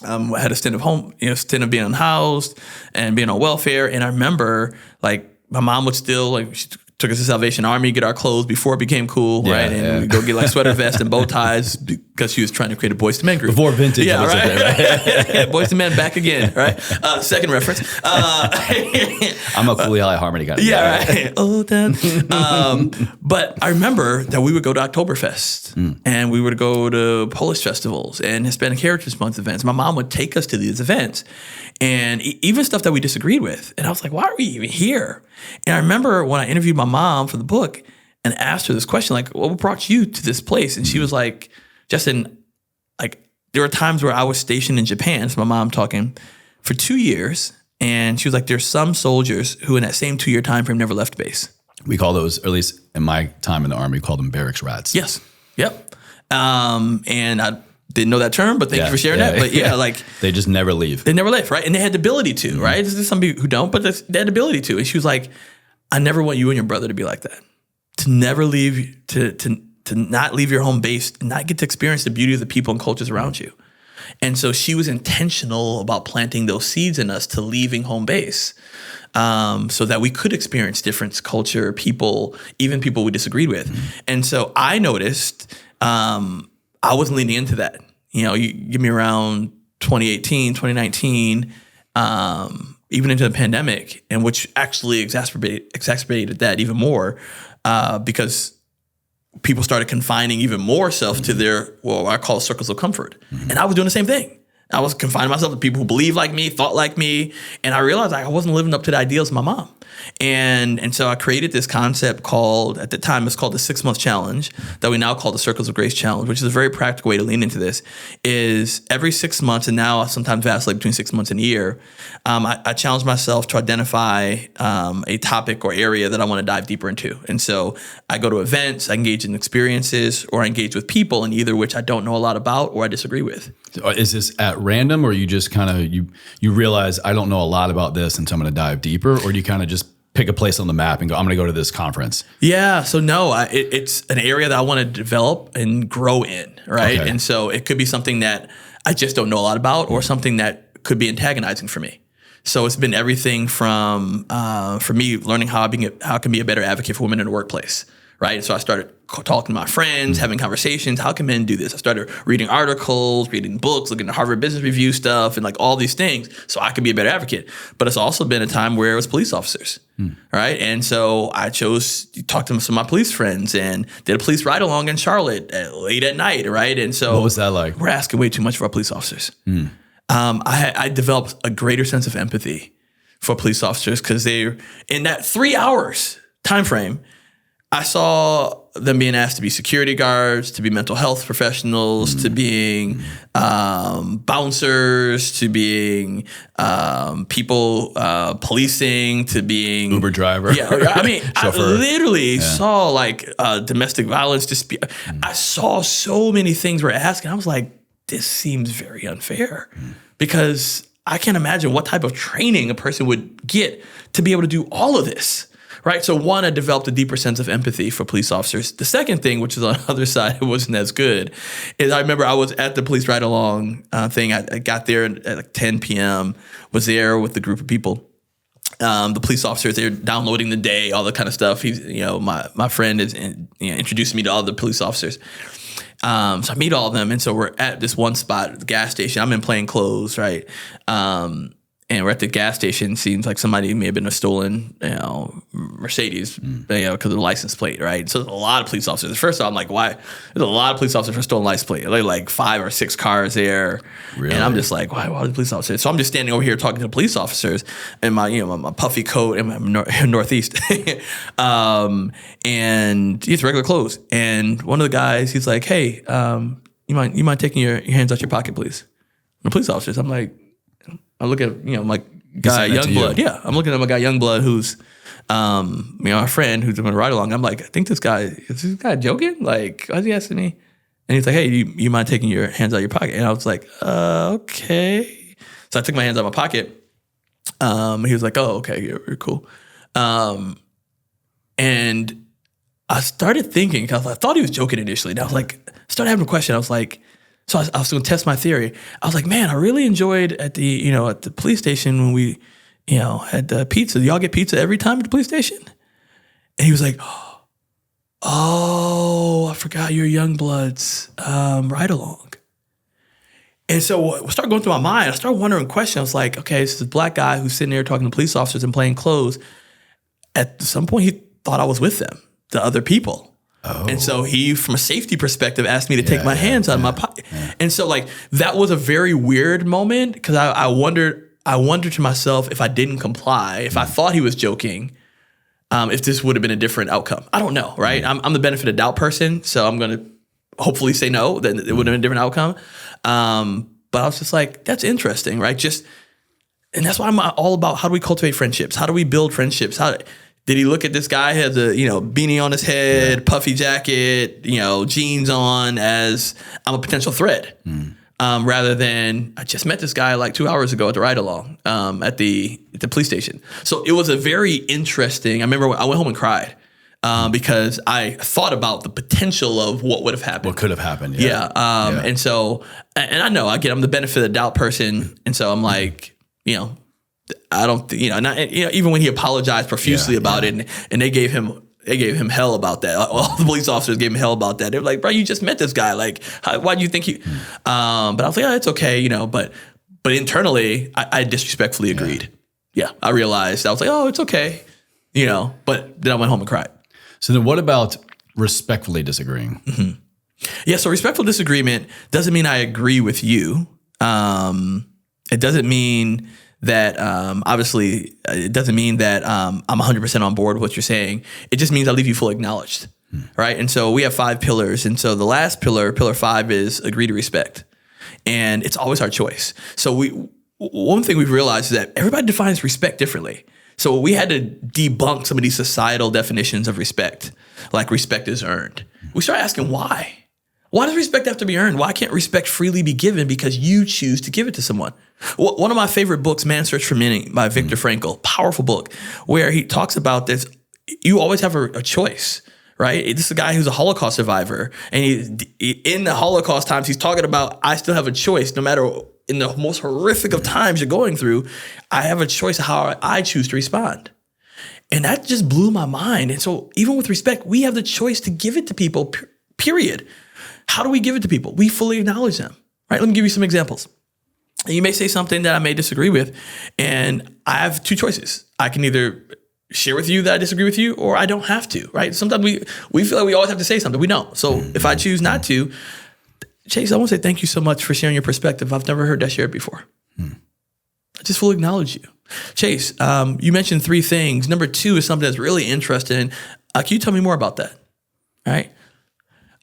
I had a stint of being unhoused and being on welfare. And I remember like my mom would still she took us to Salvation Army, get our clothes before it became cool, right? And we'd go get like sweater vests and bow ties, because she was trying to create a Boyz II Men group. Before Vintage. Yeah, was right. There, right? Boyz II Men back again, right? Second reference. I'm a Cooley High Harmony guy. Yeah, right. Oh, then. But I remember that we would go to Oktoberfest and we would go to Polish festivals and Hispanic Heritage Month events. My mom would take us to these events and even stuff that we disagreed with. And I was like, why are we even here? And I remember when I interviewed my mom for the book and asked her this question, like, well, what brought you to this place? And she was like, Justin, like, there were times where I was stationed in Japan, so my mom talking, for 2 years. And she was like, there's some soldiers who in that same 2-year time frame never left base. We call those, or at least in my time in the Army, we called them barracks rats. Yes. Yep. And I didn't know that term, but thank you for sharing that. But like they just never leave. They never leave, right? And they had the ability to, right? There's some people who don't, but they had the ability to. And she was like, I never want you and your brother to be like that. To never leave, to not leave your home base, not get to experience the beauty of the people and cultures around you. And so she was intentional about planting those seeds in us to leaving home base so that we could experience different culture, people, even people we disagreed with. And so I noticed I wasn't leaning into that. You know, you give me around 2018, 2019, even into the pandemic, and which actually exacerbated that even more because people started confining even more self to their, what I call circles of comfort. And I was doing the same thing. I was confining myself to people who believed like me, thought like me. And I realized I wasn't living up to the ideals of my mom. And so I created this concept called, at the time, it's called the 6-month challenge that we now call the Circles of Grace challenge, which is a very practical way to lean into this, is every 6 months, and now I sometimes vacillate between 6 months and a year, I challenge myself to identify a topic or area that I want to dive deeper into. And so I go to events, I engage in experiences, or I engage with people, and either which I don't know a lot about or I disagree with. Is this at random, or you just kind of, you realize I don't know a lot about this and so I'm going to dive deeper, or do you kind of just pick a place on the map and go, I'm going to go to this conference? Yeah. So no, it's an area that I want to develop and grow in, right? Okay. And so it could be something that I just don't know a lot about or something that could be antagonizing for me. So it's been everything from, for me, learning how I can be a better advocate for women in the workplace, right? So I started talking to my friends, having conversations. How can men do this? I started reading articles, reading books, looking at Harvard Business Review stuff, and like all these things, so I could be a better advocate. But it's also been a time where it was police officers, right? And so I chose to talk to some of my police friends and did a police ride along in Charlotte late at night, right? And so what was that like? We're asking way too much for our police officers. I developed a greater sense of empathy for police officers because they're in that 3 hours time frame. I saw them being asked to be security guards, to be mental health professionals, to being bouncers, to being people policing, to being Uber driver. Yeah, I mean, I literally saw like domestic violence dispute. I saw so many things were asked, and I was like, this seems very unfair because I can't imagine what type of training a person would get to be able to do all of this. Right. So one, I developed a deeper sense of empathy for police officers. The second thing, which is on the other side, it wasn't as good, is I remember I was at the police ride along thing. I got there at like 10 p.m., was there with the group of people. The police officers, they're downloading the day, all that kind of stuff. He's, my friend is introducing me to all the police officers. So I meet all of them. And so we're at this one spot at the gas station. I'm in plain clothes, right? And we're at the gas station. Seems like somebody may have been a stolen, Mercedes, because of the license plate, right? So there's a lot of police officers. First of all, I'm like, why? There's a lot of police officers for stolen license plate. There's like 5 or 6 cars there, really? And I'm just like, why are the police officers? So I'm just standing over here talking to the police officers in my, my puffy coat and my northeast, and it's regular clothes. And one of the guys, he's like, hey, you mind taking your hands out your pocket, please? And the police officers, I'm like. I look at, my guy, Youngblood. Yeah, I'm looking at my guy, Youngblood, who's, our friend who's doing a ride along. I'm like, I think is this guy joking? Like, why's he asking me? And he's like, hey, you mind taking your hands out of your pocket? And I was like, okay. So I took my hands out of my pocket. He was like, oh, okay, you're cool. And I started thinking, because I thought he was joking initially. And I was like, started having a question. I was like, so I was going to test my theory. I was like, man, I really enjoyed at the, at the police station when we, had the pizza. Do y'all get pizza every time at the police station? And he was like, oh, I forgot forgot your Youngbloods ride along. And so I started going through my mind. I started wondering questions. I was like, okay, this is a black guy who's sitting there talking to police officers in plain clothes. At some point, he thought I was with them, the other people. Oh. And so he, from a safety perspective, asked me to take my hands out of my pocket. Yeah. And so like that was a very weird moment because I wondered to myself if I didn't comply, if I thought he was joking, if this would have been a different outcome. I don't know, right? I'm the benefit of doubt person, so I'm going to hopefully say no, then it would have been a different outcome. But I was just like, that's interesting, right? And that's why I'm all about how do we cultivate friendships? How do we build friendships? Did he look at this guy who has a beanie on his head, puffy jacket, jeans on as I'm a potential threat, rather than I just met this guy like 2 hours ago at the ride along at the police station. So it was a very interesting. I remember I went home and cried because I thought about the potential of what would have happened, what could have happened. Yeah. And so I know I'm the benefit of the doubt person, and so I'm like I don't, even when he apologized profusely about it, and they gave him hell about that. All the police officers gave him hell about that. They were like, "Bro, you just met this guy. Like, why do you think you?" But I was like, "Oh, it's okay, But internally, I disrespectfully agreed. Yeah, I realized I was like, "Oh, it's okay," But then I went home and cried. So then, what about respectfully disagreeing? Mm-hmm. Yeah, so respectful disagreement doesn't mean I agree with you. It doesn't mean that obviously it doesn't mean that I'm 100% on board with what you're saying. It just means I leave you fully acknowledged, right? And so we have 5 pillars. And so the last pillar 5, is agree to respect. And it's always our choice. So one thing we've realized is that everybody defines respect differently. So we had to debunk some of these societal definitions of respect, like respect is earned. We started asking why. Why does respect have to be earned? Why can't respect freely be given because you choose to give it to someone? One of my favorite books, Man's Search for Meaning by Viktor Frankl, powerful book, where he talks about this. You always have a choice, right? This is a guy who's a Holocaust survivor. And in the Holocaust times, he's talking about, I still have a choice, no matter in the most horrific of times you're going through, I have a choice of how I choose to respond. And that just blew my mind. And so even with respect, we have the choice to give it to people, period. How do we give it to people? We fully acknowledge them, right? Let me give you some examples. You may say something that I may disagree with, and I have 2 choices. I can either share with you that I disagree with you, or I don't have to, right? Sometimes we feel like we always have to say something. We don't. So if I choose not to, Chase, I want to say thank you so much for sharing your perspective. I've never heard that shared before. I just fully acknowledge you. Chase, you mentioned 3 things. Number 2 is something that's really interesting. Can you tell me more about that? All right.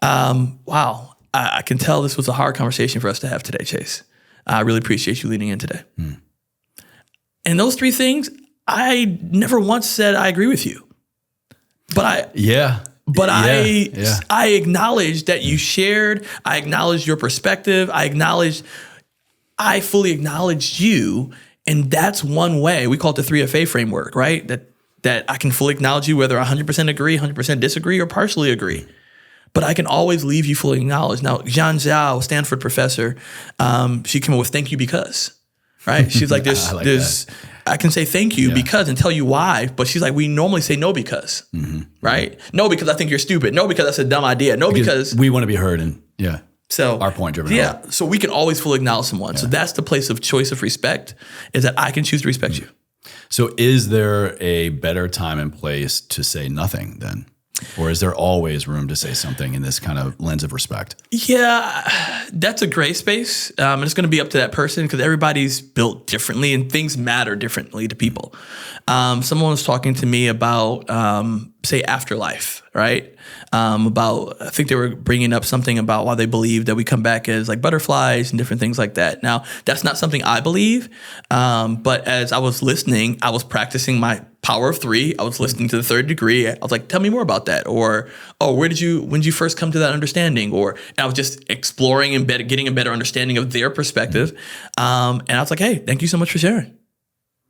Wow. I can tell this was a hard conversation for us to have today, Chase. I really appreciate you leaning in today. And those 3 things, I never once said I agree with you. But I acknowledge that you shared. I acknowledge your perspective. I fully acknowledged you. And that's one way. We call it the 3FA framework, right? That I can fully acknowledge you, whether I 100% agree, 100% disagree, or partially agree. But I can always leave you fully acknowledged. Now, Zhan Zhao, Stanford professor, she came up with thank you because, right? She's like, I can say thank you because and tell you why. But she's like, we normally say no because, right? No, because I think you're stupid. No, because that's a dumb idea. No, because we want to be heard. And so our point driven. Yeah. So we can always fully acknowledge someone. So that's the place of choice of respect, is that I can choose to respect you. So is there a better time and place to say nothing then? Or is there always room to say something in this kind of lens of respect? Yeah, that's a gray space. And it's going to be up to that person because everybody's built differently and things matter differently to people. Someone was talking to me about, say, afterlife, right? I think they were bringing up something about why they believe that we come back as like butterflies and different things like that. Now, that's not something I believe. But as I was listening, I was practicing my power of 3. I was listening to the 3rd degree. I was like, tell me more about that. Or, when did you first come to that understanding? And I was just exploring and getting a better understanding of their perspective. And I was like, hey, thank you so much for sharing.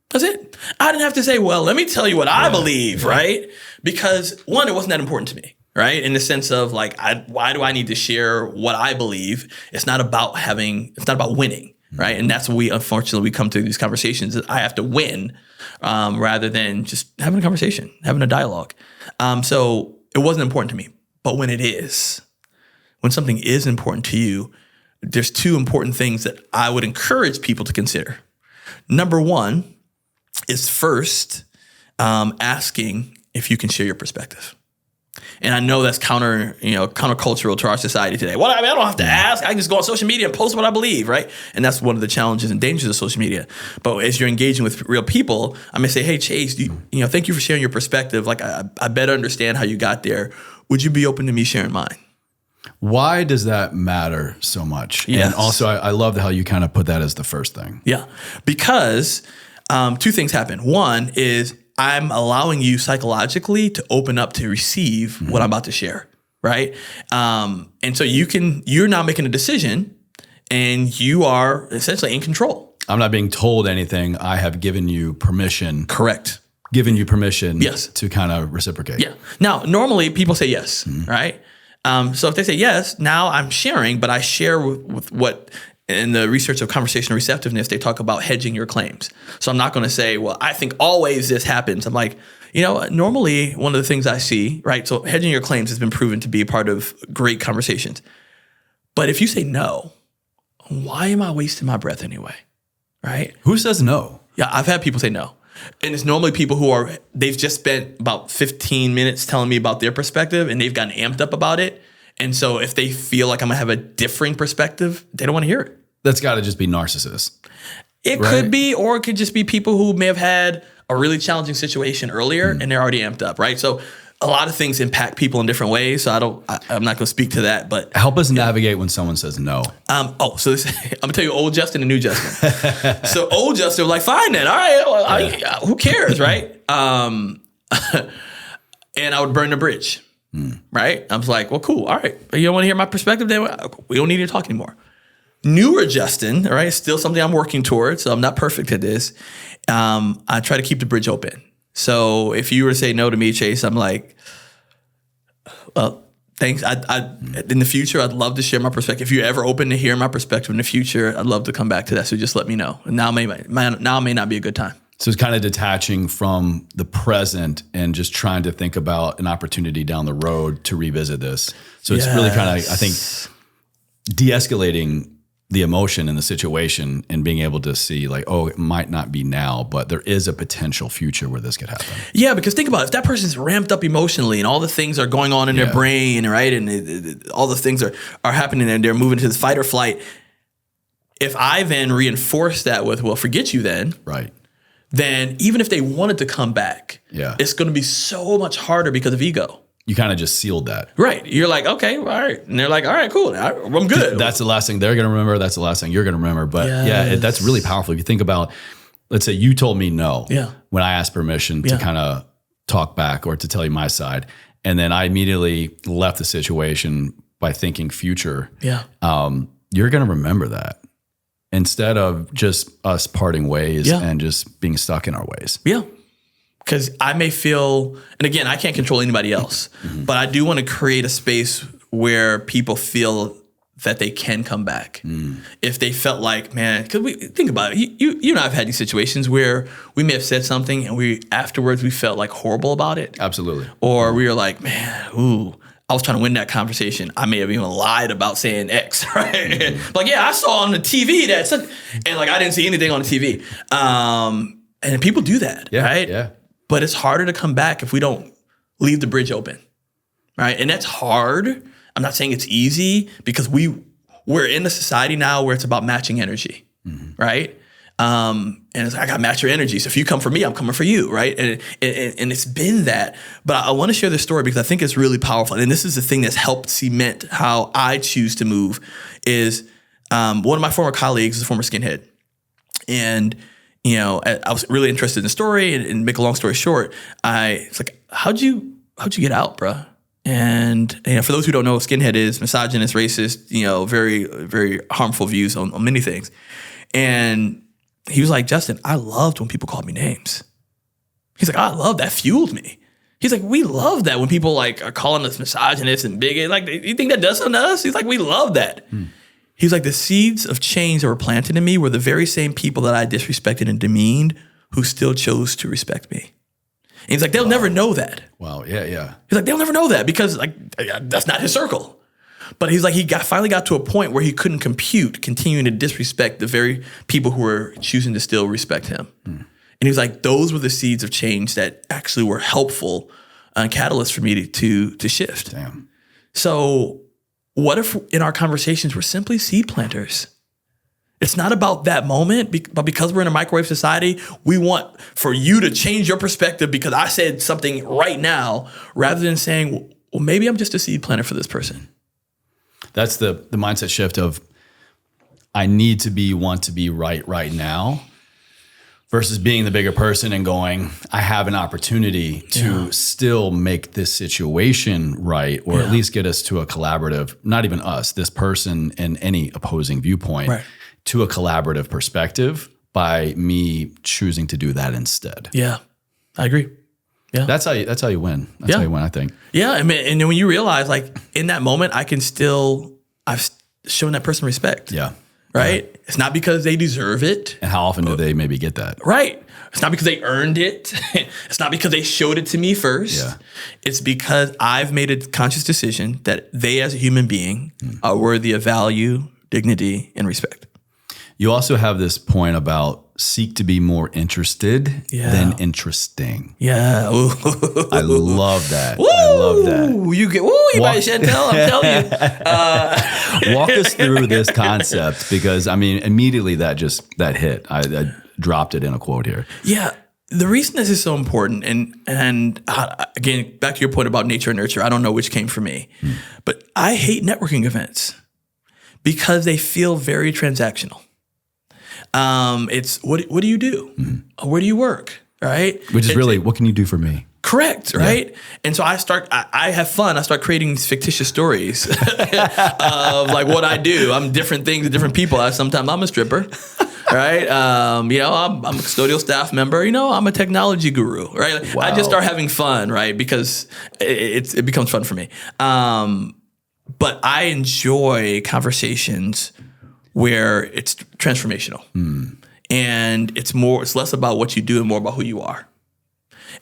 That's it. I didn't have to say, well, let me tell you what I believe, right? Because one, it wasn't that important to me, right? In the sense of like, why do I need to share what I believe? It's not about winning, right? And that's what unfortunately, we come to these conversations that I have to win rather than just having a conversation, having a dialogue. So it wasn't important to me. But when it is, when something is important to you, there's two important things that I would encourage people to consider. Number one is first asking if you can share your perspective. And I know that's countercultural to our society today. Well, I don't have to ask. I can just go on social media and post what I believe, right? And that's one of the challenges and dangers of social media. But as you're engaging with real people, I may say, hey, Chase, thank you for sharing your perspective. Like, I better understand how you got there. Would you be open to me sharing mine? Why does that matter so much? Yes. And also, I love how you kind of put that as the first thing. Yeah, because two things happen. One is I'm allowing you psychologically to open up to receive what I'm about to share, right? And so you're now making a decision and you are essentially in control. I'm not being told anything. I have given you permission. Correct. Given you permission Yes. to kind of reciprocate. Yeah. Now, normally people say yes, right? So if they say yes, now I'm sharing, but I share with what in the research of conversational receptiveness, they talk about hedging your claims. So I'm not going to say, well, I think always this happens. I'm like, normally one of the things I see, right? So hedging your claims has been proven to be a part of great conversations. But if you say no, why am I wasting my breath anyway? Right? Who says no? Yeah, I've had people say no. And it's normally people they've just spent about 15 minutes telling me about their perspective and they've gotten amped up about it. And so if they feel like I'm going to have a differing perspective, they don't want to hear it. That's got to just be narcissists. It could be, or it could just be people who may have had a really challenging situation earlier and they're already amped up, right? So a lot of things impact people in different ways. So I'm not going to speak to that, but help us navigate when someone says no. I'm going to tell you old Justin and new Justin. So old Justin was like, fine then. All right. Well, who cares, right? And I would burn the bridge, right? I was like, well, cool. All right. You don't want to hear my perspective? Then we don't need to talk anymore. Newer Justin, all right, is still something I'm working towards, so I'm not perfect at this. I try to keep the bridge open. So if you were to say no to me, Chase, I'm like, well, thanks. In the future, I'd love to share my perspective. If you're ever open to hear my perspective in the future, I'd love to come back to that. So just let me know. Now may not be a good time. So it's kind of detaching from the present and just trying to think about an opportunity down the road to revisit this. So it's really kind of, I think, de-escalating the emotion in the situation and being able to see like, oh, it might not be now, but there is a potential future where this could happen. Yeah, because think about it. If that person's ramped up emotionally and all the things are going on in their brain, right? And all the things are happening and they're moving to this fight or flight. If I then reinforce that with, well, forget you then. Right. Then even if they wanted to come back, it's going to be so much harder because of ego. You kind of just sealed that. Right. You're like, okay, all right. And they're like, all right, cool. I'm good. That's the last thing they're going to remember. That's the last thing you're going to remember. But that's really powerful. If you think about, let's say you told me no when I asked permission to kind of talk back or to tell you my side. And then I immediately left the situation by thinking future. Yeah. You're going to remember that instead of just us parting ways and just being stuck in our ways. Yeah. Because I may feel, and again, I can't control anybody else, but I do want to create a space where people feel that they can come back. If they felt like, man, because we think about it, you and I have had these situations where we may have said something and afterwards we felt like horrible about it. Absolutely. Or we were like, man, I was trying to win that conversation. I may have even lied about saying X, right? Like, yeah, I saw on the TV and like I didn't see anything on the TV. And people do that, right? Yeah. But it's harder to come back if we don't leave the bridge open, right? And that's hard. I'm not saying it's easy because we're in a society now where it's about matching energy, right? And it's like, I got to match your energy. So if you come for me, I'm coming for you, right? And it's been that. But I want to share this story because I think it's really powerful. And this is the thing that's helped cement how I choose to move is one of my former colleagues is a former skinhead. And I was really interested in the story and make a long story short, it's like, how'd you get out, bruh? And for those who don't know, skinhead is misogynist, racist, very, very harmful views on many things. And he was like, Justin, I loved when people called me names. He's like, I love that fueled me. He's like, we love that when people like are calling us misogynist and bigot. Like, you think that does something to us? He's like, we love that. He's like, the seeds of change that were planted in me were the very same people that I disrespected and demeaned who still chose to respect me. And he's like, they'll never know that. Wow. Yeah. He's like, they'll never know that because like that's not his circle. But he's like, finally got to a point where he couldn't compute continuing to disrespect the very people who were choosing to still respect him. And he was like, those were the seeds of change that actually were helpful catalysts for me to shift. Damn. So what if in our conversations we're simply seed planters? It's not about that moment, but because we're in a microwave society, we want for you to change your perspective because I said something right now, rather than saying, well, maybe I'm just a seed planter for this person. That's the mindset shift of I need to want to be right now versus being the bigger person and going, I have an opportunity to still make this situation right, or at least get us to a collaborative, not even us, this person and any opposing viewpoint, to a collaborative perspective by me choosing to do that instead. Yeah, I agree. Yeah, that's how you win. That's how you win, I think. Yeah, I mean, and then when you realize, like in that moment, I've shown that person respect. Yeah, right. Yeah. It's not because they deserve it. And how often do they maybe get that? Right. It's not because they earned it. It's not because they showed it to me first. Yeah. It's because I've made a conscious decision that they, as a human being, are worthy of value, dignity, and respect. You also have this point about seek to be more interested than interesting. Yeah. Ooh. I love that. Woo! I love that. You might Chantel, I'm telling you. Walk us through this concept because, I mean, immediately that hit. I dropped it in a quote here. Yeah. The reason this is so important, and again, back to your point about nature and nurture, I don't know which came for me, but I hate networking events because they feel very transactional. It's what do you do? Where do you work? Right? Which is really, what can you do for me? Correct, right? Yeah. And so I have fun. I start creating these fictitious stories of like what I do. I'm different things to different people. Sometimes I'm a stripper, right? I'm a custodial staff member. I'm a technology guru, right? Wow. I just start having fun, right? Because it becomes fun for me. But I enjoy conversations where it's transformational. And it's less about what you do and more about who you are.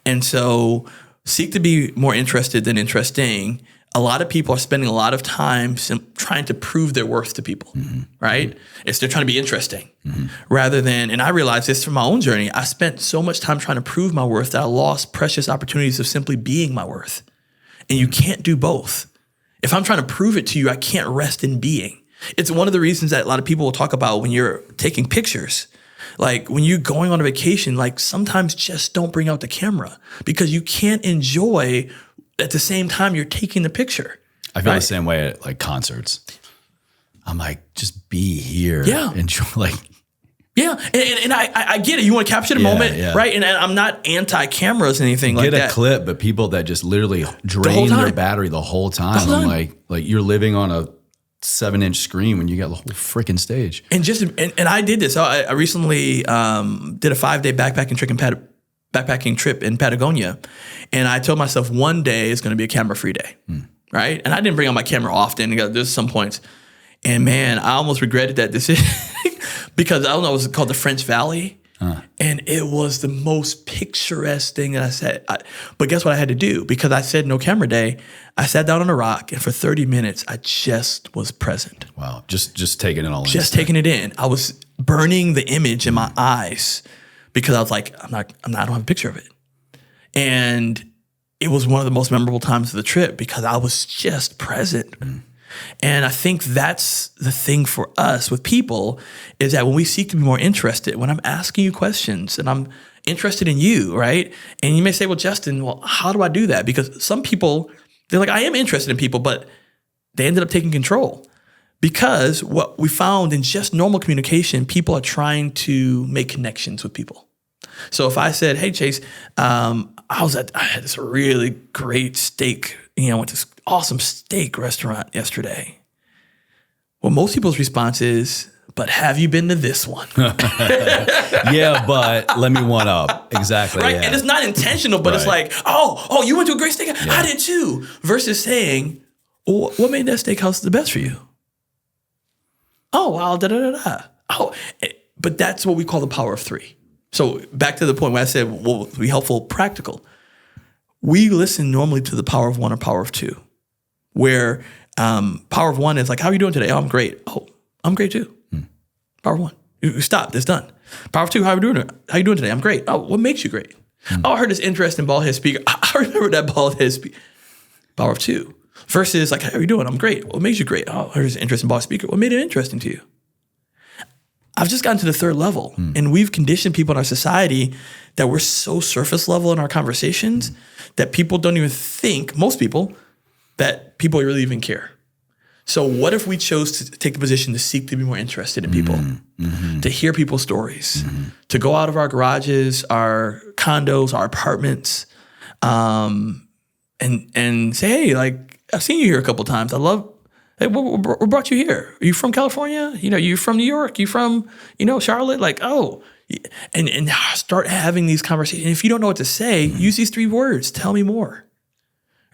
And so seek to be more interested than interesting. A lot of people are spending a lot of time trying to prove their worth to people, right? They're trying to be interesting rather than, and I realized this from my own journey, I spent so much time trying to prove my worth that I lost precious opportunities of simply being my worth. And you can't do both. If I'm trying to prove it to you, I can't rest in being. It's one of the reasons that a lot of people will talk about when you're taking pictures. Like when you're going on a vacation, like sometimes just don't bring out the camera because you can't enjoy at the same time you're taking the picture. I feel the same way at like concerts. I'm like, just be here. Yeah. Enjoy, like. Yeah. And I get it. You want to capture the moment, right? And I'm not anti-cameras or anything like that. Get a clip, but people that just literally drain their battery the whole time. I'm like you're living on a 7-inch screen when you got the whole freaking stage. And I did this. I recently did a 5-day backpacking trip in Patagonia, and I told myself one day is going to be a camera-free day, right? And I didn't bring out my camera often. There's some points, and man, I almost regretted that decision because I don't know, it was called the French Valley. And it was the most picturesque thing that I said. But guess what I had to do? Because I said no camera day, I sat down on a rock, and for 30 minutes, I just was present. Wow. Just taking it all in. Just taking it in. I was burning the image in my eyes because I was like, I don't have a picture of it. And it was one of the most memorable times of the trip because I was just present. And I think that's the thing for us with people is that when we seek to be more interested, when I'm asking you questions and I'm interested in you, right? And you may say, well, Justin, how do I do that? Because some people, they're like, I am interested in people, but they ended up taking control because what we found in just normal communication, people are trying to make connections with people. So if I said, hey, Chase, I had this really great steak, I went to this awesome steak restaurant yesterday. Well, most people's response is, but have you been to this one? Yeah, but let me one up. Exactly. Right. Yeah. And it's not intentional, but it's like, oh, you went to a great steak? Yeah. I did too. Versus saying, well, what made that steakhouse the best for you? Oh, well, da-da-da-da. Oh, but that's what we call the power of 3. So back to the point where I said, well, be helpful, practical. We listen normally to the power of 1 or power of 2. where power of one is like, how are you doing today? Oh, I'm great. Oh, I'm great too. Power of one. You stop. It's done. Power of two. How are you doing? How you doing today? I'm great. Oh, what makes you great? Oh, I heard this interesting bald head speaker. I remember that bald head speaker. Power of two. Versus like, how are you doing? I'm great. What makes you great? Oh, I heard this interesting bald speaker. What made it interesting to you? I've just gotten to the third level, and we've conditioned people in our society that we're so surface level in our conversations that people don't even think, most people, that people really even care. So what if we chose to take the position to seek to be more interested in people, to hear people's stories, to go out of our garages, our condos, our apartments, and say, hey, like, I've seen you here a couple of times. Hey, what brought you here? Are you from California? You from New York? You from, Charlotte? Like, oh, and start having these conversations. And if you don't know what to say, use these 3 words. Tell me more,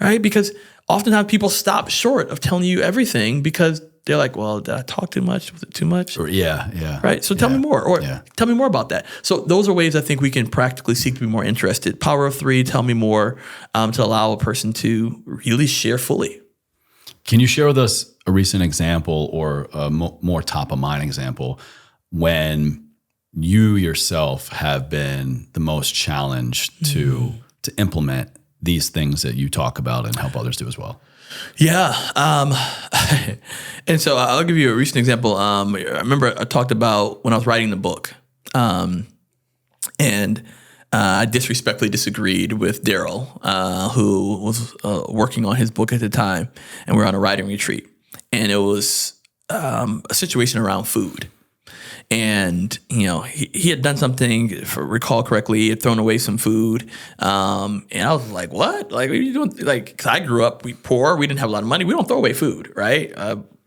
right? Because oftentimes people stop short of telling you everything because they're like, well, did I talk too much? Was it too much? Or, yeah. Right. So tell me more, or tell me more about that. So those are ways I think we can practically seek to be more interested. Power of 3, tell me more, to allow a person to really share fully. Can you share with us a recent example or a more top of mind example when you yourself have been the most challenged to implement these things that you talk about and help others do as well? Yeah. And so I'll give you a recent example. I remember I talked about when I was writing the book, and I disrespectfully disagreed with Daryl, who was working on his book at the time, and we were on a writing retreat. And it was a situation around food. And, he had done something, if I recall correctly, he had thrown away some food. And I was like, what? Like, what are you doing? Like, 'cause I grew up, poor, we didn't have a lot of money. We don't throw away food, right?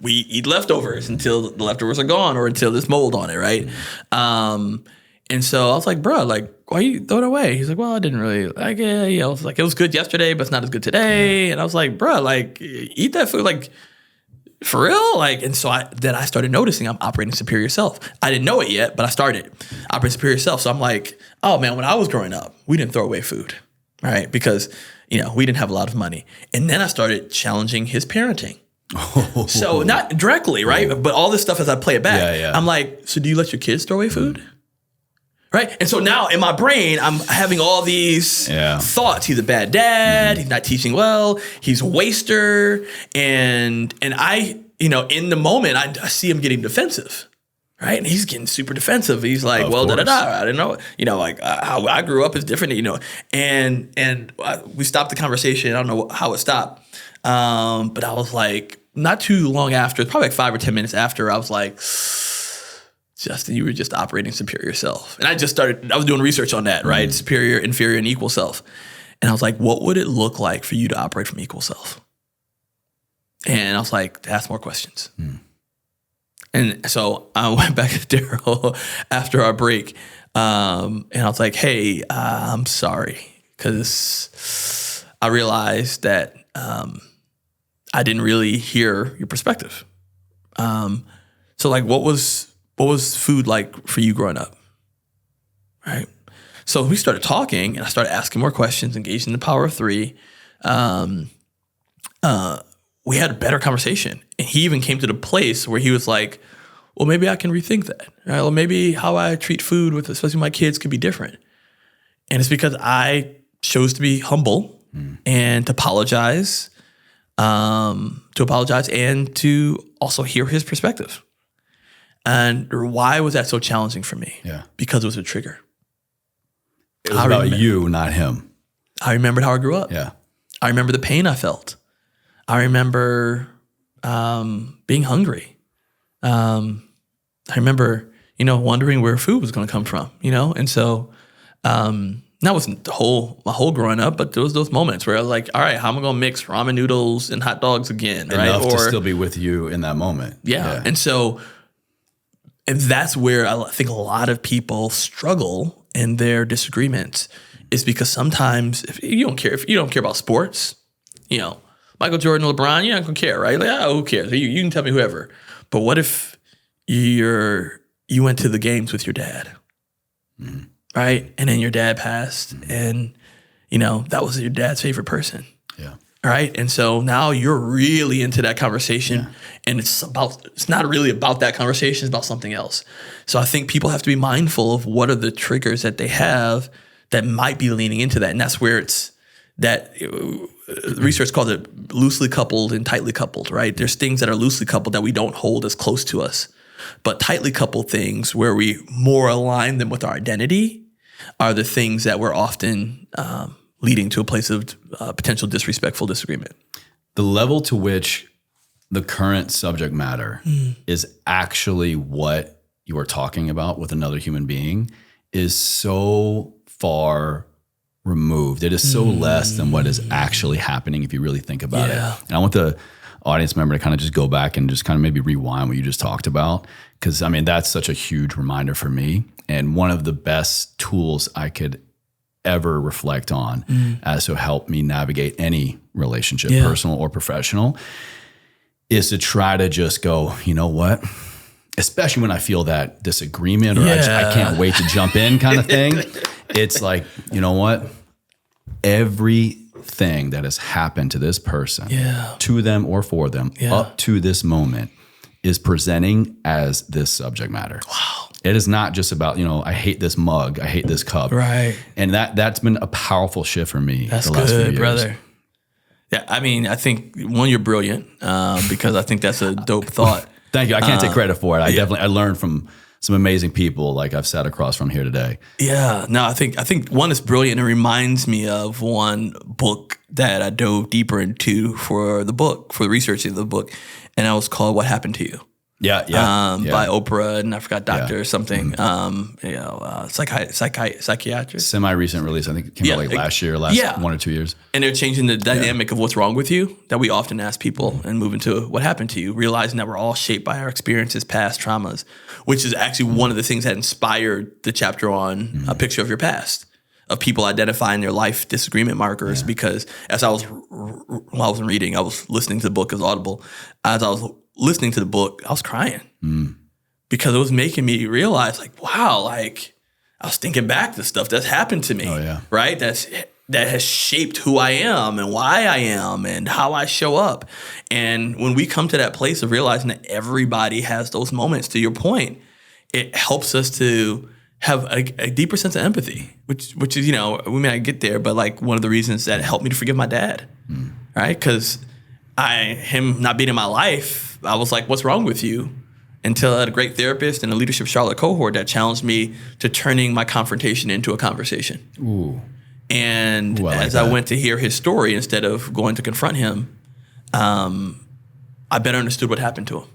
We eat leftovers until the leftovers are gone or until there's mold on it, right? And so I was like, bro, like, why you throw it away? He's like, well, I didn't really like it. It was like, it was good yesterday, but it's not as good today. Yeah. And I was like, bro, like, eat that food. Like, for real? Like, and so then I started noticing I'm operating superior self. I didn't know it yet, but I started operating superior self. So I'm like, oh man, when I was growing up, we didn't throw away food, right? Because, we didn't have a lot of money. And then I started challenging his parenting. So not directly, right? But all this stuff as I play it back, I'm like, so do you let your kids throw away food? Right. And so now in my brain, I'm having all these thoughts. He's a bad dad. He's not teaching well. He's a waster. And I, in the moment, I see him getting defensive. Right. And he's getting super defensive. He's like, I didn't know, like how I grew up is different, and we stopped the conversation. I don't know how it stopped. But I was like, not too long after, probably like 5 or 10 minutes after, I was like, Justin, you were just operating superior self. And I was doing research on that, right? Superior, inferior, and equal self. And I was like, what would it look like for you to operate from equal self? And I was like, ask more questions. And so I went back to Daryl after our break. And I was like, hey, I'm sorry. Because I realized that I didn't really hear your perspective. So like, what was food like for you growing up? Right. So we started talking and I started asking more questions, engaging the power of 3. We had a better conversation. And he even came to the place where he was like, well, maybe I can rethink that. Right? Well, maybe how I treat food with especially my kids could be different. And it's because I chose to be humble and to apologize and to also hear his perspective. And why was that so challenging for me? Yeah. Because it was a trigger. It was about you, not him. I remembered how I grew up. Yeah. I remember the pain I felt. I remember being hungry. I remember, wondering where food was going to come from, And so that wasn't my whole growing up, but there was those moments where I was like, all right, how am I going to mix ramen noodles and hot dogs again? Enough to still be with you in that moment. Yeah. And so... And that's where I think a lot of people struggle in their disagreements, is because sometimes if you don't care about sports, Michael Jordan, LeBron, you're not gonna care, right? Like, who cares? You can tell me whoever. But what if you went to the games with your dad, right? And then your dad passed, and that was your dad's favorite person. Yeah. All right. And so now you're really into that conversation, and it's not really about that conversation. It's about something else. So I think people have to be mindful of what are the triggers that they have that might be leaning into that. And that's where it's that research calls it loosely coupled and tightly coupled, right? There's things that are loosely coupled that we don't hold as close to us, but tightly coupled things where we more align them with our identity are the things that we're often leading to a place of potential disrespectful disagreement. The level to which the current subject matter is actually what you are talking about with another human being is so far removed. It is so less than what is actually happening if you really think about it. And I want the audience member to kind of just go back and just kind of maybe rewind what you just talked about. Because I mean, that's such a huge reminder for me. And one of the best tools I could ever reflect on as to help me navigate any relationship, personal or professional, is to try to just go, you know what? Especially when I feel that disagreement or I can't wait to jump in kind of thing. It's like, you know what? Everything that has happened to this person, to them or for them, up to this moment is presenting as this subject matter. Wow. It is not just about, I hate this mug, I hate this cup. Right. And that's been a powerful shift for me the last few years. Brother. Yeah, I mean, I think, one, you're brilliant because I think that's a dope thought. Thank you. I can't take credit for it. I learned from some amazing people like I've sat across from here today. Yeah. No, I think one is brilliant. It reminds me of one book that I dove deeper into for the research of the book, and that was called What Happened to You? By Oprah, and I forgot Doctor or something. Psychiatrist. Semi-recent release. I think it came out last 1 or 2 years. And they're changing the dynamic of what's wrong with you that we often ask people and move into what happened to you, realizing that we're all shaped by our experiences, past traumas, which is actually one of the things that inspired the chapter on A Picture of Your Past, of people identifying their life disagreement markers. Because as while I was reading, I was listening to the book as Audible. As I was listening to the book, I was crying because it was making me realize, like, wow, like I was thinking back to stuff that's happened to me, right? That has shaped who I am and why I am and how I show up. And when we come to that place of realizing that everybody has those moments, to your point, it helps us to have a deeper sense of empathy, which is, we may not get there, but like one of the reasons that helped me to forgive my dad, right? Because him not being in my life, I was like, what's wrong with you? Until I had a great therapist and a Leadership Charlotte cohort that challenged me to turning my confrontation into a conversation. Ooh. And I went to hear his story instead of going to confront him, I better understood what happened to him.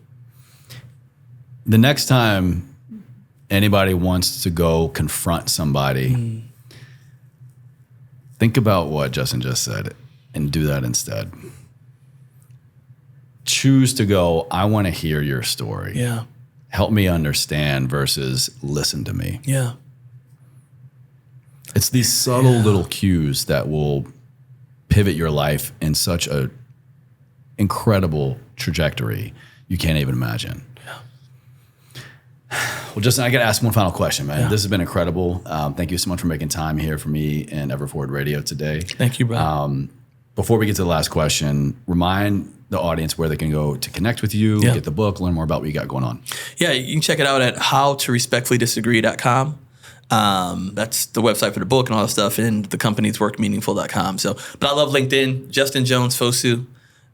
The next time anybody wants to go confront somebody, think about what Justin just said and do that instead. Choose to go, I want to hear your story. Yeah. Help me understand versus listen to me. Yeah. It's these subtle little cues that will pivot your life in such a incredible trajectory you can't even imagine. Yeah. Well, Justin, I got to ask one final question, man. Yeah. This has been incredible. Thank you so much for making time here for me and Everforward Radio today. Thank you, bro. Before we get to the last question, remind the audience where they can go to connect with you, get the book, learn more about what you got going on. Yeah, you can check it out at howtorespectfullydisagree.com. That's the website for the book and all that stuff, and the company's workmeaningful.com. So, but I love LinkedIn, Justin Jones-Fosu.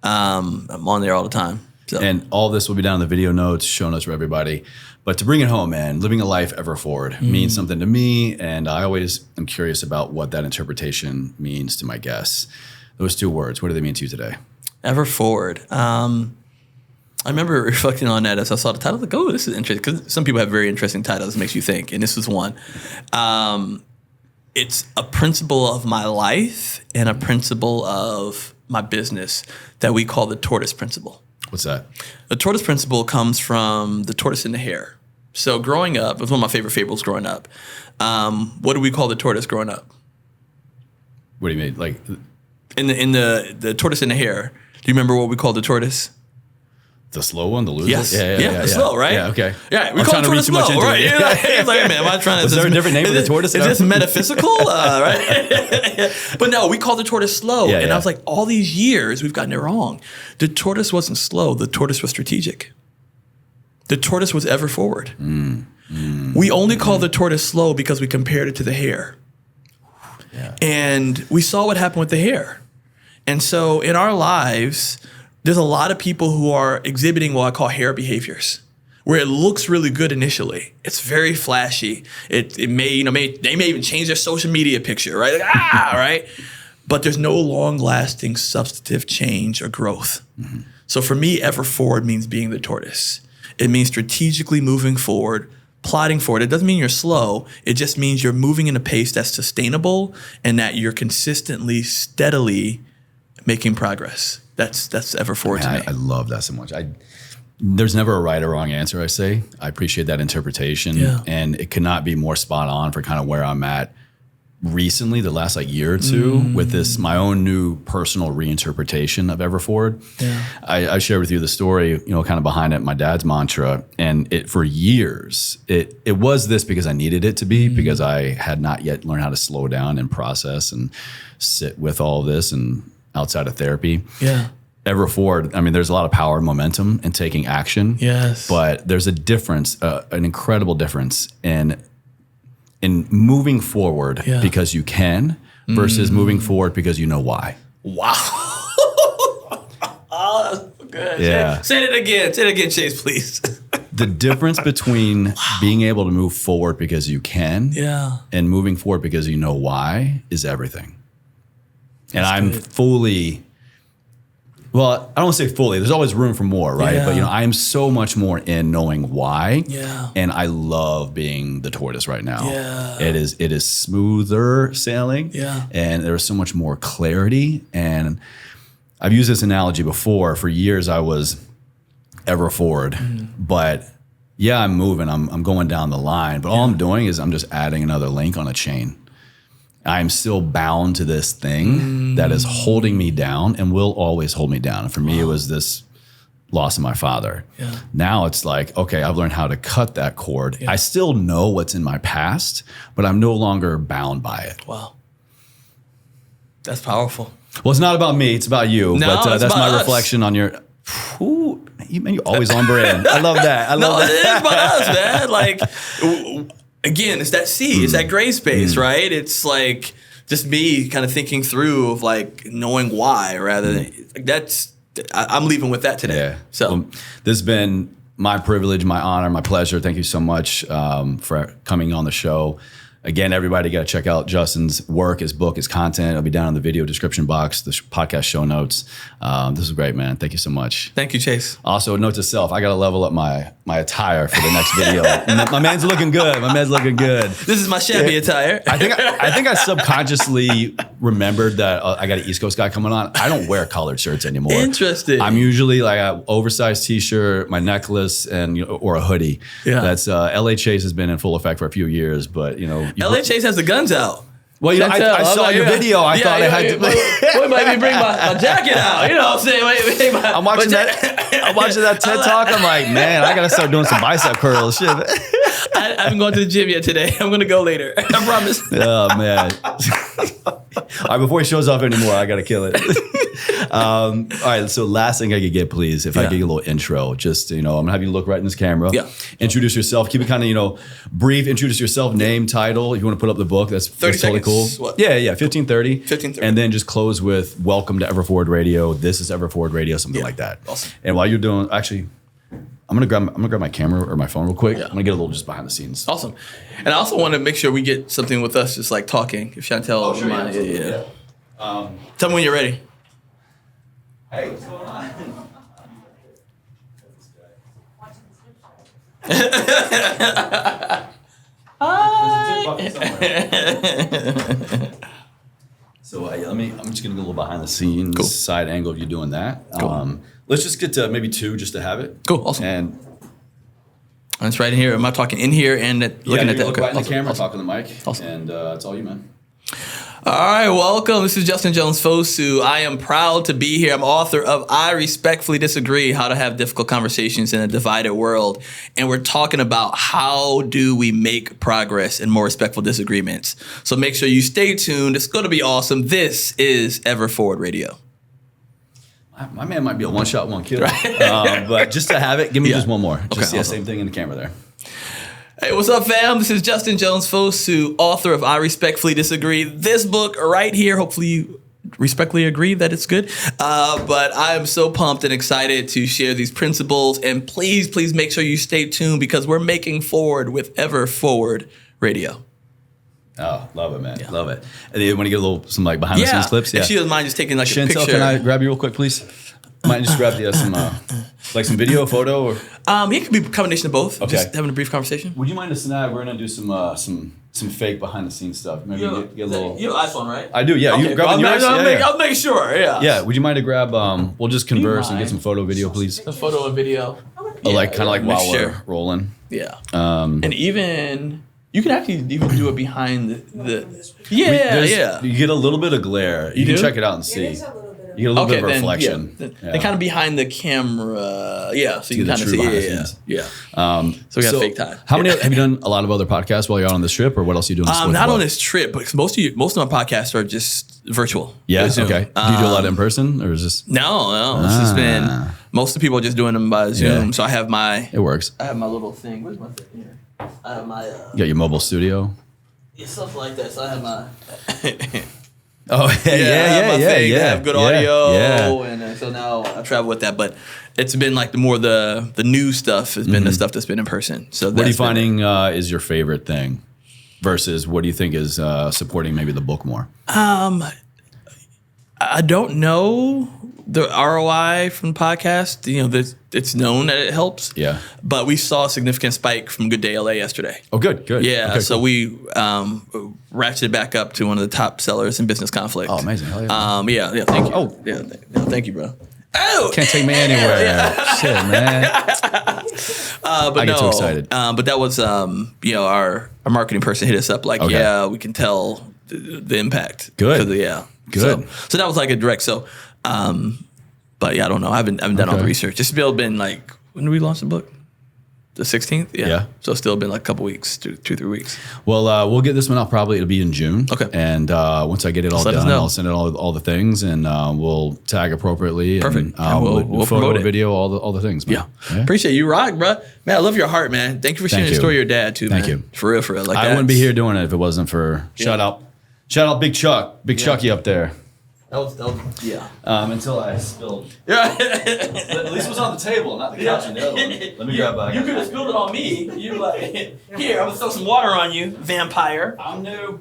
I'm on there all the time. So. And all this will be down in the video notes, show notes for everybody. But to bring it home, man, living a life ever forward means something to me, and I always am curious about what that interpretation means to my guests. Those two words, what do they mean to you today? Ever forward. I remember reflecting on that as I saw the title. Like, oh, this is interesting. Because some people have very interesting titles. It makes you think. And this was one. It's a principle of my life and a principle of my business that we call the tortoise principle. What's that? The tortoise principle comes from the tortoise and the hare. So growing up, it was one of my favorite fables growing up. What do we call the tortoise growing up? What do you mean? Like... In the tortoise and the hare, do you remember what we called the tortoise? The slow one, the loser? Yes. The slow, right? Yeah, okay. Yeah, we I'm call trying it to read tortoise too much slow, into right? it. You're like, man, am I trying to... Is there a different name for the tortoise? Is this metaphysical? Right? But no, we call the tortoise slow. I was like, all these years, we've gotten it wrong. The tortoise wasn't slow. The tortoise was strategic. The tortoise was ever forward. We only call the tortoise slow because we compared it to the hare. Yeah. And we saw what happened with the hare. And so in our lives, there's a lot of people who are exhibiting what I call hare behaviors, where it looks really good initially. It's very flashy. It may, they may even change their social media picture, right? Like, right? But there's no long-lasting substantive change or growth. Mm-hmm. So for me, ever forward means being the tortoise. It means strategically moving forward, plotting forward. It doesn't mean you're slow. It just means you're moving in a pace that's sustainable and that you're consistently, steadily making progress. That's ever forward to me. I love that so much. There's never a right or wrong answer, I say. I appreciate that interpretation. Yeah. And it could not be more spot on for kind of where I'm at recently, the last year or two, with this, my own new personal reinterpretation of Ever Forward. Yeah. I shared with you the story, kind of behind it, my dad's mantra. And it for years, it was this because I needed it to be, because I had not yet learned how to slow down and process and sit with all of this and outside of therapy. Yeah. Ever Forward, there's a lot of power and momentum in taking action. Yes. But there's a difference, an incredible difference in moving forward because you can versus moving forward because you know why. Wow. Oh, that's good. Yeah. Say it again. Say it again, Chase, please. The difference between being able to move forward because you can and moving forward because you know why is everything. And I'm fully... Well, I don't want to say fully. There's always room for more, right? Yeah. But I am so much more in knowing why. Yeah. And I love being the tortoise right now. Yeah. It is smoother sailing. Yeah. And there's so much more clarity. And I've used this analogy before. For years I was ever forward. But yeah, I'm moving. I'm going down the line. But all I'm doing is I'm just adding another link on a chain. I'm still bound to this thing that is holding me down and will always hold me down. And for me, it was this loss of my father. Yeah. Now it's like, okay, I've learned how to cut that cord. Yeah. I still know what's in my past, but I'm no longer bound by it. Wow. That's powerful. Well, it's not about me. It's about you. No, but that's my reflection on your... Ooh, you're always on brand. I love that. It is about us, man. Again, it's that C, it's that gray space, right? It's like just me kind of thinking through of knowing why rather than I'm leaving with that today. Yeah. So this has been my privilege, my honor, my pleasure. Thank you so much for coming on the show. Again, everybody got to check out Justin's work, his book, his content. It'll be down in the video description box, the podcast show notes. This is great, man. Thank you so much. Thank you, Chase. Also, note to self, I got to level up my attire for the next video. My man's looking good. This is my shabby attire. I think I subconsciously remembered that I got an East Coast guy coming on. I don't wear collared shirts anymore. Interesting. I'm usually an oversized t-shirt, my necklace, and or a hoodie. Yeah. That's LA Chase has been in full effect for a few years, but LA Chase has the guns out. Well, I saw your video. I thought I had to. Wait, let me bring my jacket out. You know what I'm saying? I'm watching that TED Talk. I'm like, man, I got to start doing some bicep curls. Shit. I haven't gone to the gym yet today. I'm going to go later. I promise. Oh, man. All right, before he shows off anymore, I got to kill it. All right, so last thing I could get, please, if I could get a little intro, just, I'm going to have you look right in this camera. Yeah. Introduce yourself. Keep it kind of, brief. Introduce yourself, name, title. If you want to put up the book, that's totally cool. What? Yeah, 15:30. And then just close with welcome to Ever Forward Radio. This is Ever Forward Radio, something like that. Awesome. And while you're doing, actually, I'm gonna grab my camera or my phone real quick. Yeah. I'm gonna get a little just behind the scenes. Awesome. And I also want to make sure we get something with us, just talking. If Chantel, oh, sure, tell me when you're ready. Hey, what's going on? So I'm just gonna go a little behind the scenes side angle of you doing that. Cool. Let's just get to maybe two just to have it. Cool, awesome. And it's right in here. Am I talking in here and looking at that? Look right in the camera, talking to the mic. Awesome. And it's all you, man. All right, welcome. This is Justin Jones-Fosu. I am proud to be here. I'm author of I Respectfully Disagree, How to Have Difficult Conversations in a Divided World. And we're talking about how do we make progress in more respectful disagreements. So make sure you stay tuned. It's going to be awesome. This is Ever Forward Radio. My man might be a one-shot, one-kill. Right. But just to have it, give me just one more. Just, awesome. Same thing in the camera there. Hey, what's up, fam? This is Justin Jones-Fosu, author of I Respectfully Disagree. This book right here, hopefully you respectfully agree that it's good. But I am so pumped and excited to share these principles. And please make sure you stay tuned because we're making forward with Ever Forward Radio. Oh, love it, man. Yeah. Love it. And you want to get some like behind the scenes clips? Yeah. If she doesn't mind just taking like Chantel, a picture. Can I grab you real quick, please? Might just grab the some video, photo, or it could be a combination of both. Okay. Just having a brief conversation. Would you mind us tonight? We're gonna do some fake behind the scenes stuff. Maybe get a little. You have an iPhone, right? I do. Yeah. Okay, you grab yours. I'll make sure. Yeah. Yeah. Would you mind to grab? We'll just converse and get some photo, video, please. A photo and video. Like kind of like while we're rolling. Yeah. And even. You can actually even do it behind the You get a little bit of glare. You can check it out and see. You get a little bit of reflection. They're kind of behind the camera. Yeah, so you can kind of see. Yeah. So we got fake time. How many have you done? A lot of other podcasts while you're on this trip, or what else are you doing? Not on this trip, but most of my podcasts are just virtual. Yeah. Okay. Do you do a lot in person, or is this? No. This has been most of the people are just doing them by Zoom. Yeah. So I have my. It works. I have my little thing. Where's my thing here? I have my. You got your mobile studio. Yeah, stuff like that. So I have my. Oh yeah. I have good audio, and so now I travel with that. But it's been like the new stuff has been the stuff that's been in person. So what are you finding is your favorite thing, versus what do you think is supporting maybe the book more? I don't know the ROI from podcasts. It's known that it helps. Yeah. But we saw a significant spike from Good Day LA yesterday. Oh, good. Yeah. Okay, so cool. We ratcheted back up to one of the top sellers in Business Conflict. Oh, amazing. Hell yeah. Thank you. Oh, yeah. Thank you, bro. Oh, can't take me anywhere. Shit, man. But I get too excited. But that was our marketing person hit us up like, we can tell the impact. Good. Good. So that was like a direct. So, but yeah, I don't know. I haven't done all the research. It's still been like, when did we launch the book? The 16th? Yeah. So it's still been like a couple weeks, 2-3 weeks. Well, we'll get this one out probably. It'll be in June. Okay. And once I get it all done, I'll send it all the things, and we'll tag appropriately. Perfect. And, we'll photo, video, all the things, man. Yeah. Appreciate you. Rock, bro. Man, I love your heart, man. Thank you for sharing the story of your dad, too, man. Thank you. For real. Like I wouldn't be here doing it if it wasn't for... Shout out Big Chuck. Chucky up there. That was until I spilled. Yeah. At least it was on the table, not the couch and the other one. Let me grab back. You could have spilled it on me. You like, here, I'm gonna throw some water on you, vampire. I'm new.